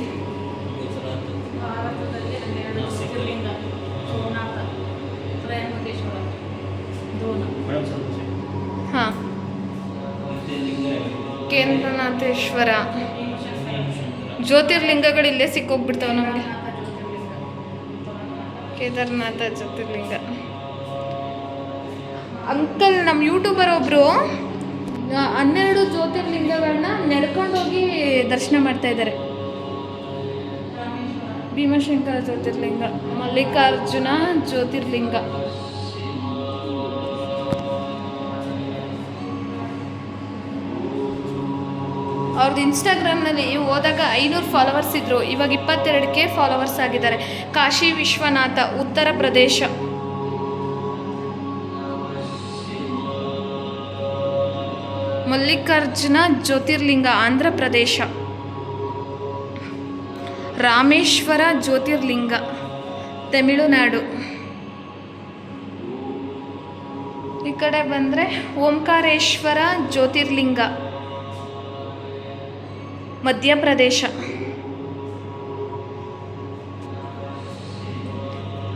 Speaker 1: ಹಾಂ, ಕೇಂದ್ರನಾಥೇಶ್ವರ ಜ್ಯೋತಿರ್ಲಿಂಗಗಳು ಇಲ್ಲೇ ಸಿಕ್ಕೋಗ್ಬಿಡ್ತಾವೆ ನಮಗೆ. ಕೇದಾರನಾಥ ಜ್ಯೋತಿರ್ಲಿಂಗ. ಅಂಕಲ್ ನಮ್ಮ ಯೂಟ್ಯೂಬರ್ ಒಬ್ಬರು 12 ಜ್ಯೋತಿರ್ಲಿಂಗಗಳನ್ನ ನಡ್ಕೊಂಡೋಗಿ ದರ್ಶನ ಮಾಡ್ತಾ ಇದ್ದಾರೆ. ಭೀಮಶಂಕರ ಜ್ಯೋತಿರ್ಲಿಂಗ, ಮಲ್ಲಿಕಾರ್ಜುನ ಜ್ಯೋತಿರ್ಲಿಂಗ. ಅವ್ರದ್ದು ಇನ್ಸ್ಟಾಗ್ರಾಮ್ನಲ್ಲಿ ಹೋದಾಗ 500 ಫಾಲೋವರ್ಸ್ ಇದ್ದರು. ಇವಾಗ 22K ಫಾಲೋವರ್ಸ್ ಆಗಿದ್ದಾರೆ. ಕಾಶಿ ವಿಶ್ವನಾಥ, ಉತ್ತರ ಪ್ರದೇಶ. ಮಲ್ಲಿಕಾರ್ಜುನ ಜ್ಯೋತಿರ್ಲಿಂಗ, ಆಂಧ್ರ ಪ್ರದೇಶ. ರಾಮೇಶ್ವರ ಜ್ಯೋತಿರ್ಲಿಂಗ, ತಮಿಳುನಾಡು. ಈ ಕಡೆ ಬಂದರೆ ಓಂಕಾರೇಶ್ವರ ಜ್ಯೋತಿರ್ಲಿಂಗ, ಮಧ್ಯಪ್ರದೇಶ.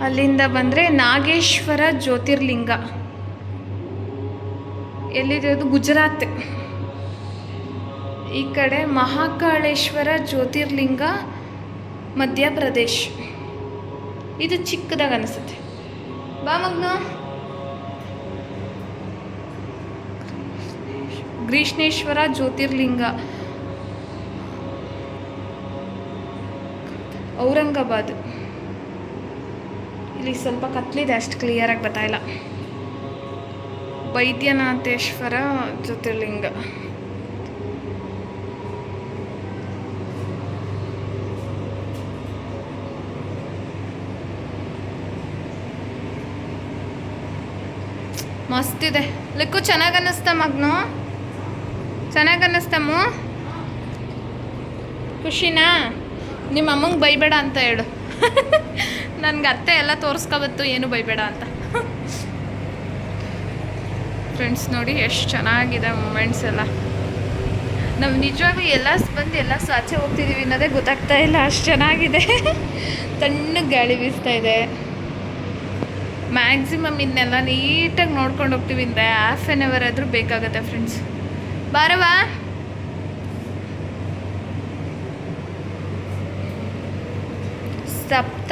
Speaker 1: ಅಲ್ಲಿಂದ ಬಂದರೆ ನಾಗೇಶ್ವರ ಜ್ಯೋತಿರ್ಲಿಂಗ, ಎಲ್ಲಿದೆ ಅದು? ಗುಜರಾತ್. ಈ ಕಡೆ ಮಹಾಕಾಳೇಶ್ವರ ಜ್ಯೋತಿರ್ಲಿಂಗ, ಮಧ್ಯಪ್ರದೇಶ್. ಇದು ಚಿಕ್ಕದಾಗಿ ಅನಿಸುತ್ತೆ. ಬಾ ಮಗ್ನ. ಗ್ರೀಷ್ಣೇಶ್ವರ ಜ್ಯೋತಿರ್ಲಿಂಗ, ಔರಂಗಾಬಾದ್. ಇಲ್ಲಿ ಸ್ವಲ್ಪ ಕತ್ಲಿದೆ, ಅಷ್ಟು ಕ್ಲಿಯರಾಗಿ ಗೊತ್ತಾಯಿಲ್ಲ. ವೈದ್ಯನಾಥೇಶ್ವರ ಜ್ಯೋತಿರ್ಲಿಂಗ. ಮಸ್ತಿದೆ. ಲಿಕ್ಕು ಚೆನ್ನಾಗಿ ಅನ್ನಿಸ್ತಾ ಮಗ್ನು? ಚೆನ್ನಾಗಿ ಅನ್ನಿಸ್ತಮ್ಮ? ಖುಷಿನಾ? ನಿಮ್ಮ ಅಮ್ಮಂಗೆ ಬೈಬೇಡ ಅಂತ ಹೇಳು. ನನಗೆ ಅತ್ತೆ ಎಲ್ಲ ತೋರಿಸ್ಕೊಬತ್ತು, ಏನು ಬೈಬೇಡ ಅಂತ. ಫ್ರೆಂಡ್ಸ್ ನೋಡಿ ಎಷ್ಟು ಚೆನ್ನಾಗಿದೆ ಮೂಮೆಂಟ್ಸ್ ಎಲ್ಲ. ನಾವು ನಿಜವಾಗ್ಲೂ ಎಲ್ಲ ಬಂದು ಎಲ್ಲ ಆಚೆ ಹೋಗ್ತಿದ್ದೀವಿ ಅನ್ನೋದೇ ಗೊತ್ತಾಗ್ತಾ ಇಲ್ಲ, ಅಷ್ಟು ಚೆನ್ನಾಗಿದೆ. ತಣ್ಣಗೆ ಗಾಳಿ ಬೀಸ್ತಾ ಇದೆ. ಮ್ಯಾಕ್ಸಿಮಮ್ ಇದನ್ನೆಲ್ಲ ನೀಟಾಗಿ ನೋಡ್ಕೊಂಡು ಹೋಗ್ತೀವಿ ಅಂದರೆ ಹಾಫ್ ಆನ್ ಅವರ್ ಆದರೂ ಬೇಕಾಗುತ್ತೆ ಫ್ರೆಂಡ್ಸ್. ಬಾರವಾ? ಸಪ್ತ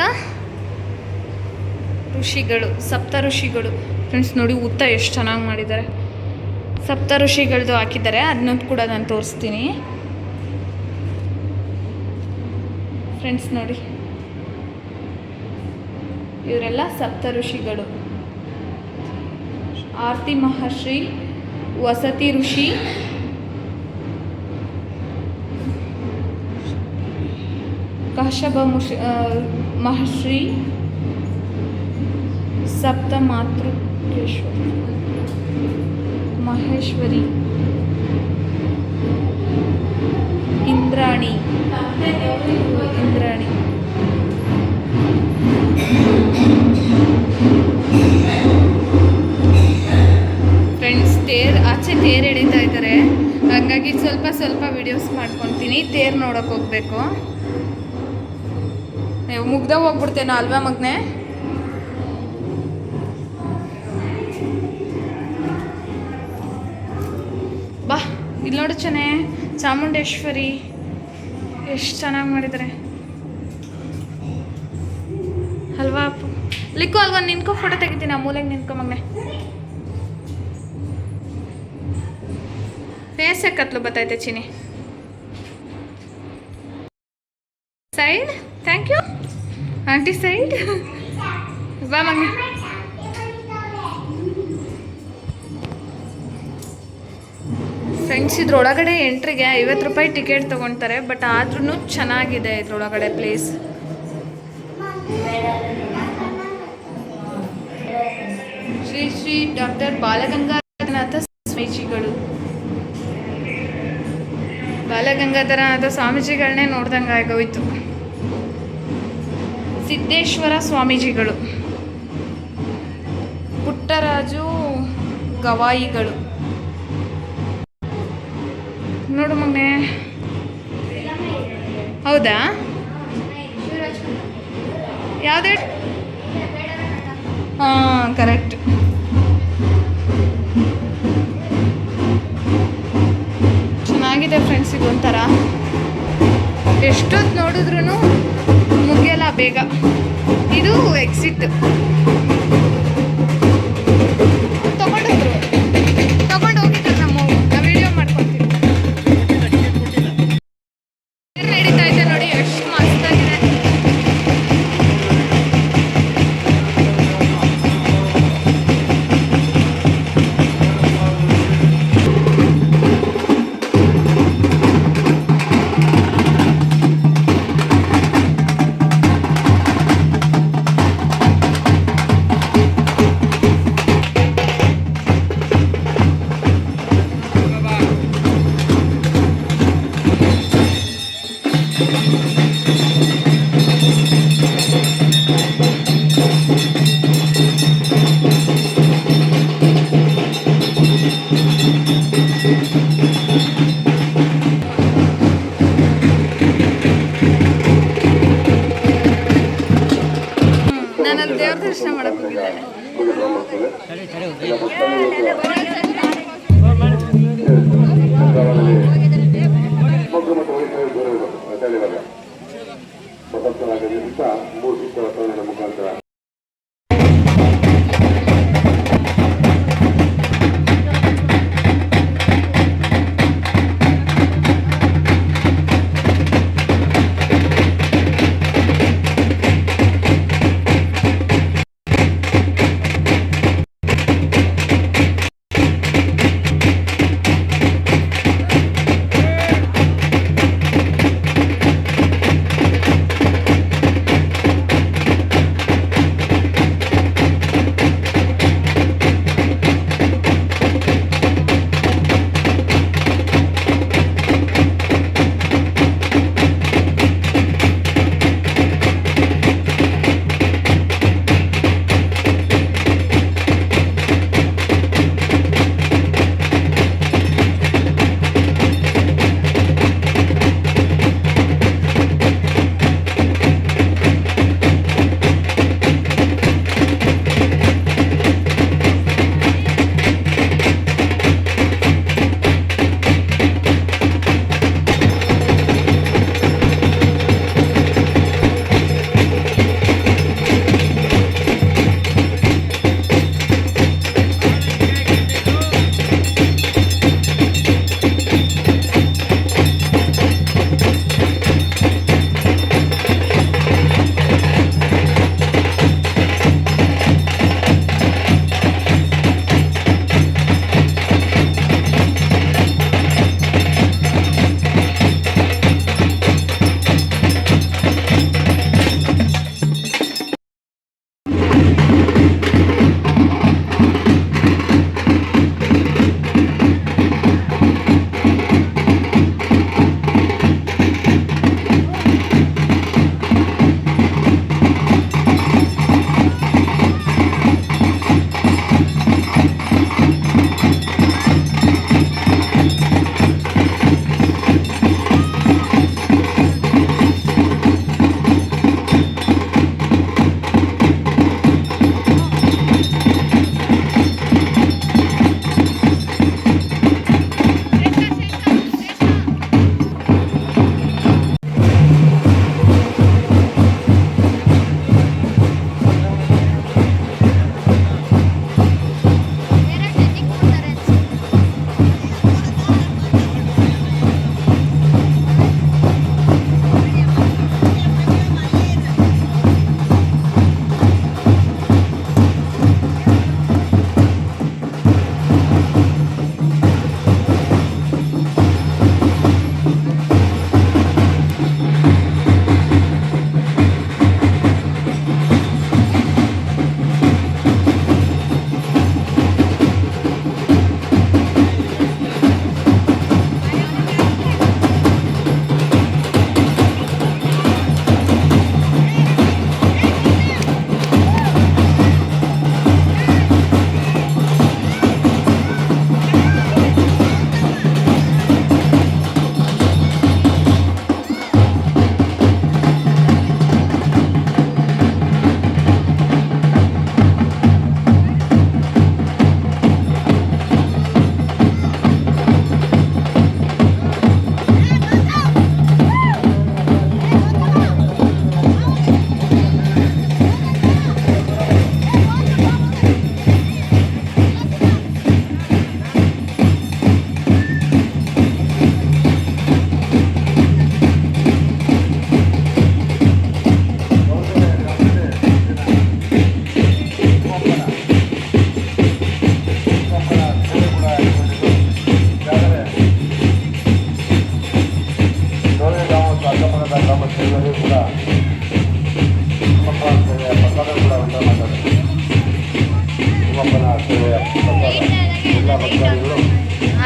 Speaker 1: ಋಷಿಗಳು ಫ್ರೆಂಡ್ಸ್ ನೋಡಿ. ಊಟ ಎಷ್ಟು ಚೆನ್ನಾಗಿ ಮಾಡಿದ್ದಾರೆ. ಸಪ್ತ ಋಷಿಗಳದ್ದು ಹಾಕಿದ್ದಾರೆ, ಅದನ್ನೊಂದು ಕೂಡ ನಾನು ತೋರಿಸ್ತೀನಿ ಫ್ರೆಂಡ್ಸ್ ನೋಡಿ. ಇವರೆಲ್ಲ ಸಪ್ತ ಋಷಿಗಳು. ಆರ್ತಿ ಮಹರ್ಷಿ, ವಸತಿ ಋಷಿ, ಕಾಶ್ಯಪ ಮಹರ್ಷಿ, ಸಪ್ತ ಮಾತೃಕೇಶ್ವರಿ, ಮಹೇಶ್ವರಿ, ಇಂದ್ರಾಣಿ. ಫ್ರೆಂಡ್ಸ್ ಆಚೆ ತೇರು ಎಳೀತಾ ಇದ್ದಾರೆ, ಹಾಗಾಗಿ ಸ್ವಲ್ಪ ವಿಡಿಯೋಸ್ ಮಾಡ್ಕೊತೀನಿ. ತೇರು ನೋಡೋಕೆ ಹೋಗ್ಬೇಕು. ಮುಗ್ದ ಹೋಗ್ಬಿಡ್ತೇನೋ ಅಲ್ವಾ ಮಗನೇ? ಬಾ ಇಲ್ಲಿ ನೋಡು ಚೆನ್ನಾಗಿ. ಚಾಮುಂಡೇಶ್ವರಿ ಎಷ್ಟು ಚೆನ್ನಾಗಿ ಮಾಡಿದ್ದಾರೆ ಅಲ್ವಾ? ಲಿಕ್ಕು ಅಲ್ವಾ? ನಿನ್ಕೋ ಫೋಟೋ ತೆಗಿತೀನಿ. ಆ ಮೂಲೆಗೆ ನಿನ್ಕೋ ಮಗನೇ. ಫೇಸ್ ಕತ್ಲು ಬತ್ತೈತೆ ಚಿನಿ. Side. Thank you aunty. Side ಬಾ ಮಗನೇ. ಫ್ರೆಂಡ್ಸ್ ಇದ್ರೊಳಗಡೆ ಎಂಟ್ರಿಗೆ 50 ರೂಪಾಯಿ ಟಿಕೆಟ್ ತೊಗೊಳ್ತಾರೆ, ಬಟ್ ಆದ್ರೂ ಚೆನ್ನಾಗಿದೆ ಇದ್ರೊಳಗಡೆ ಪ್ಲೇಸ್. ಶ್ರೀ ಡಾಕ್ಟರ್ ಬಾಲಗಂಗಾಧರನಾಥ ಸ್ವಾಮೀಜಿಗಳು. ಬಾಲಗಂಗಾಧರನಾಥ ಸ್ವಾಮೀಜಿಗಳನ್ನೇ ನೋಡ್ದಂಗೆ ಆಗೋಯ್ತು. ಸಿದ್ದೇಶ್ವರ ಸ್ವಾಮೀಜಿಗಳು, ಪುಟ್ಟರಾಜು ಗವಾಯಿಗಳು. ನೋಡು ಮಗನೇ. ಹೌದಾ? ಯಾವುದೇ? ಹಾಂ ಕರೆಕ್ಟ್. ಚೆನ್ನಾಗಿದೆ ಫ್ರೆಂಡ್ಸ್. ಇದೊಂಥರ ಎಷ್ಟೊತ್ತು ನೋಡಿದ್ರೂ ಮುಗಿಯಲ್ಲ ಬೇಗ. ಇದು ಎಕ್ಸಿಟ್. ತಗೊಂಡು ಹೋಗಿದ್ರು ನಮ್ಮ ವಿಡಿಯೋ ಮಾಡ್ಕೊತೀವಿ. ನಡೀತಾ ಇದೆ ನೋಡಿ, ಎಷ್ಟು ಮಸ್ತಾಗಿದೆ. ನಾನು ಅಲ್ಲಿ ದೇವ್ರ ದರ್ಶನ ಮಾಡಕ್ ಹೋಗಿದ್ದೆ.
Speaker 4: ಮುಖಾಂತರ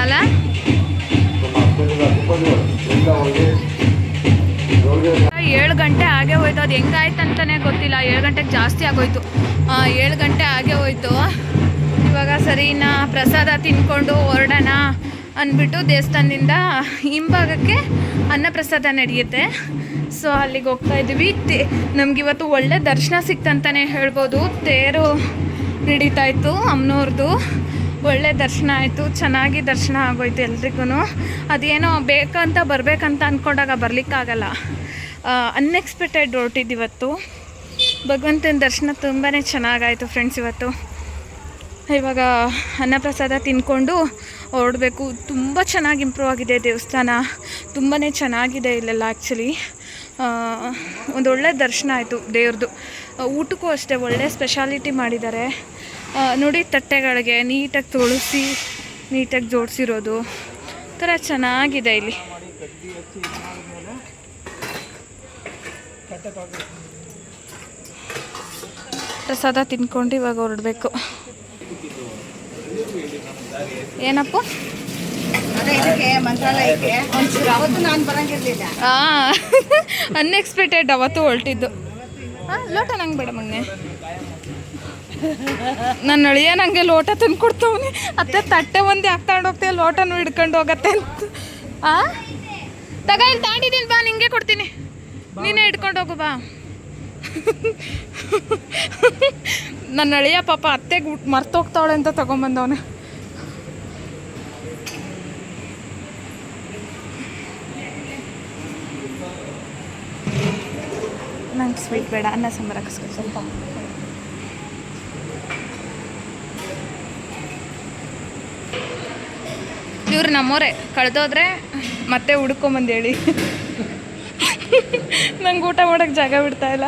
Speaker 1: ಅಲ್ಲ 7 ಗಂಟೆ ಆಗೇ ಹೋಯ್ತು. ಅದು ಹೆಂಗಾಯ್ತು ಅಂತಲೇ ಗೊತ್ತಿಲ್ಲ. 7 ಗಂಟೆಗೆ ಜಾಸ್ತಿ ಆಗೋಯ್ತು. 7 ಗಂಟೆ ಆಗೇ ಹೋಯ್ತು. ಇವಾಗ ಸರಿನಾ ಪ್ರಸಾದ ತಿನ್ಕೊಂಡು ಹೊರಡೋಣ ಅಂದ್ಬಿಟ್ಟು ದೇವಸ್ಥಾನದಿಂದ ಹಿಂಭಾಗಕ್ಕೆ ಅನ್ನಪ್ರಸಾದ ನಡೆಯುತ್ತೆ. ಸೊ ಅಲ್ಲಿಗೆ ಹೋಗ್ತಾ ಇದ್ದೀವಿ. ನಮಗಿವತ್ತು ಒಳ್ಳೆ ದರ್ಶನ ಸಿಕ್ತಂತಲೇ ಹೇಳ್ಬೋದು. ತೇರು ನಡೀತಾ ಇತ್ತು ಅಮ್ಮನವ್ರದ್ದು. ಒಳ್ಳೆ ದರ್ಶನ ಆಯಿತು, ಚೆನ್ನಾಗಿ ದರ್ಶನ ಆಗೋಯ್ತು ಎಲ್ರಿಗೂ. ಅದೇನೋ ಬೇಕಂತ ಬರಬೇಕಂತ ಅಂದ್ಕೊಂಡಾಗ ಬರಲಿಕ್ಕಾಗಲ್ಲ. ಅನ್ಎಕ್ಸ್ಪೆಕ್ಟೆಡ್ ಹೊರಟಿದ್ದು ಇವತ್ತು. ಭಗವಂತನ ದರ್ಶನ ತುಂಬಾ ಚೆನ್ನಾಗಾಯಿತು ಫ್ರೆಂಡ್ಸ್ ಇವತ್ತು. ಇವಾಗ ಅನ್ನಪ್ರಸಾದ ತಿಂದ್ಕೊಂಡು ಹೊರಡಬೇಕು. ತುಂಬ ಚೆನ್ನಾಗಿ ಇಂಪ್ರೂವ್ ಆಗಿದೆ ದೇವಸ್ಥಾನ, ತುಂಬಾ ಚೆನ್ನಾಗಿದೆ ಇಲ್ಲೆಲ್ಲ. ಆ್ಯಕ್ಚುಲಿ ಒಂದೊಳ್ಳೆ ದರ್ಶನ ಆಯಿತು ದೇವ್ರದ್ದು. ಊಟಕ್ಕೂ ಅಷ್ಟೇ ಒಳ್ಳೆ ಸ್ಪೆಷಾಲಿಟಿ ಮಾಡಿದ್ದಾರೆ ನೋಡಿ. ತಟ್ಟೆಗಳಿಗೆ ನೀಟಾಗಿ ತೊಳಸಿ ನೀಟಾಗಿ ಜೋಡಿಸಿರೋದು ಥರ ಚೆನ್ನಾಗಿದೆ ಇಲ್ಲಿ. ಪ್ರಸಾದ ತಿನ್ಕೊಂಡು ಇವಾಗ ಹೊರಡಬೇಕು. ಏನಪ್ಪ
Speaker 2: ಅದೇ ಇದಕ್ಕೆ ಮಂತ್ರಾಲಯಕ್ಕೆ ಒಂಚೂರು ಅವತ್ತು ನಾನು ಬರಂಗಿರ್ಲಿಲ್ಲ.
Speaker 1: ಅನ್ಎಕ್ಸ್ಪೆಕ್ಟೆಡ್ ಅವತ್ತು ಹೊರಟಿದ್ದು. ಲೋಟ ನಂಗೆ ಬೇಡ ಮಗನೆ, ನನ್ನ ಅಳಿಯ ನನಗೆ ಲೋಟ ತಂದು ಕೊಡ್ತವನಿ. ಅತ್ತೆ ತಟ್ಟೆ ಒಂದೇ ಹಾಕ್ತಾಂಡು ಹೋಗ್ತೇವೆ, ಲೋಟನೂ ಹಿಡ್ಕೊಂಡು ಹೋಗತ್ತೆ ಅಂತ. ಇಲ್ಲಿ ತಾಂಡಿದ್ದೀನಿ ಬಾ, ನಿಂಗೆ ಕೊಡ್ತೀನಿ, ನೀನೇ ಹಿಡ್ಕೊಂಡು ಹೋಗು ಬಾ. ನನ್ನ ಅಳಿಯ ಪಾಪ ಅತ್ತೆಗೆ ಮರ್ತೋಗ್ತಾವಳೆ ಅಂತ ತೊಗೊಂಬಂದವನೆ. ನಂಗೆ ಸ್ವೀಟ್ ಬೇಡ, ಅನ್ನ ಸಾಂಬಾರು ಹಾಕಿಸ್ಕೊ ಸ್ವಲ್ಪ. ಇವ್ರು ನಮ್ಮೋರೆ, ಕಳೆದೋದ್ರೆ ಮತ್ತೆ ಹುಡ್ಕೊಂಬಂದು ಹೇಳಿ. ನಂಗೆ ಊಟ ಮಾಡೋಕ್ಕೆ ಜಾಗ ಬಿಡ್ತಾಯಿಲ್ಲ.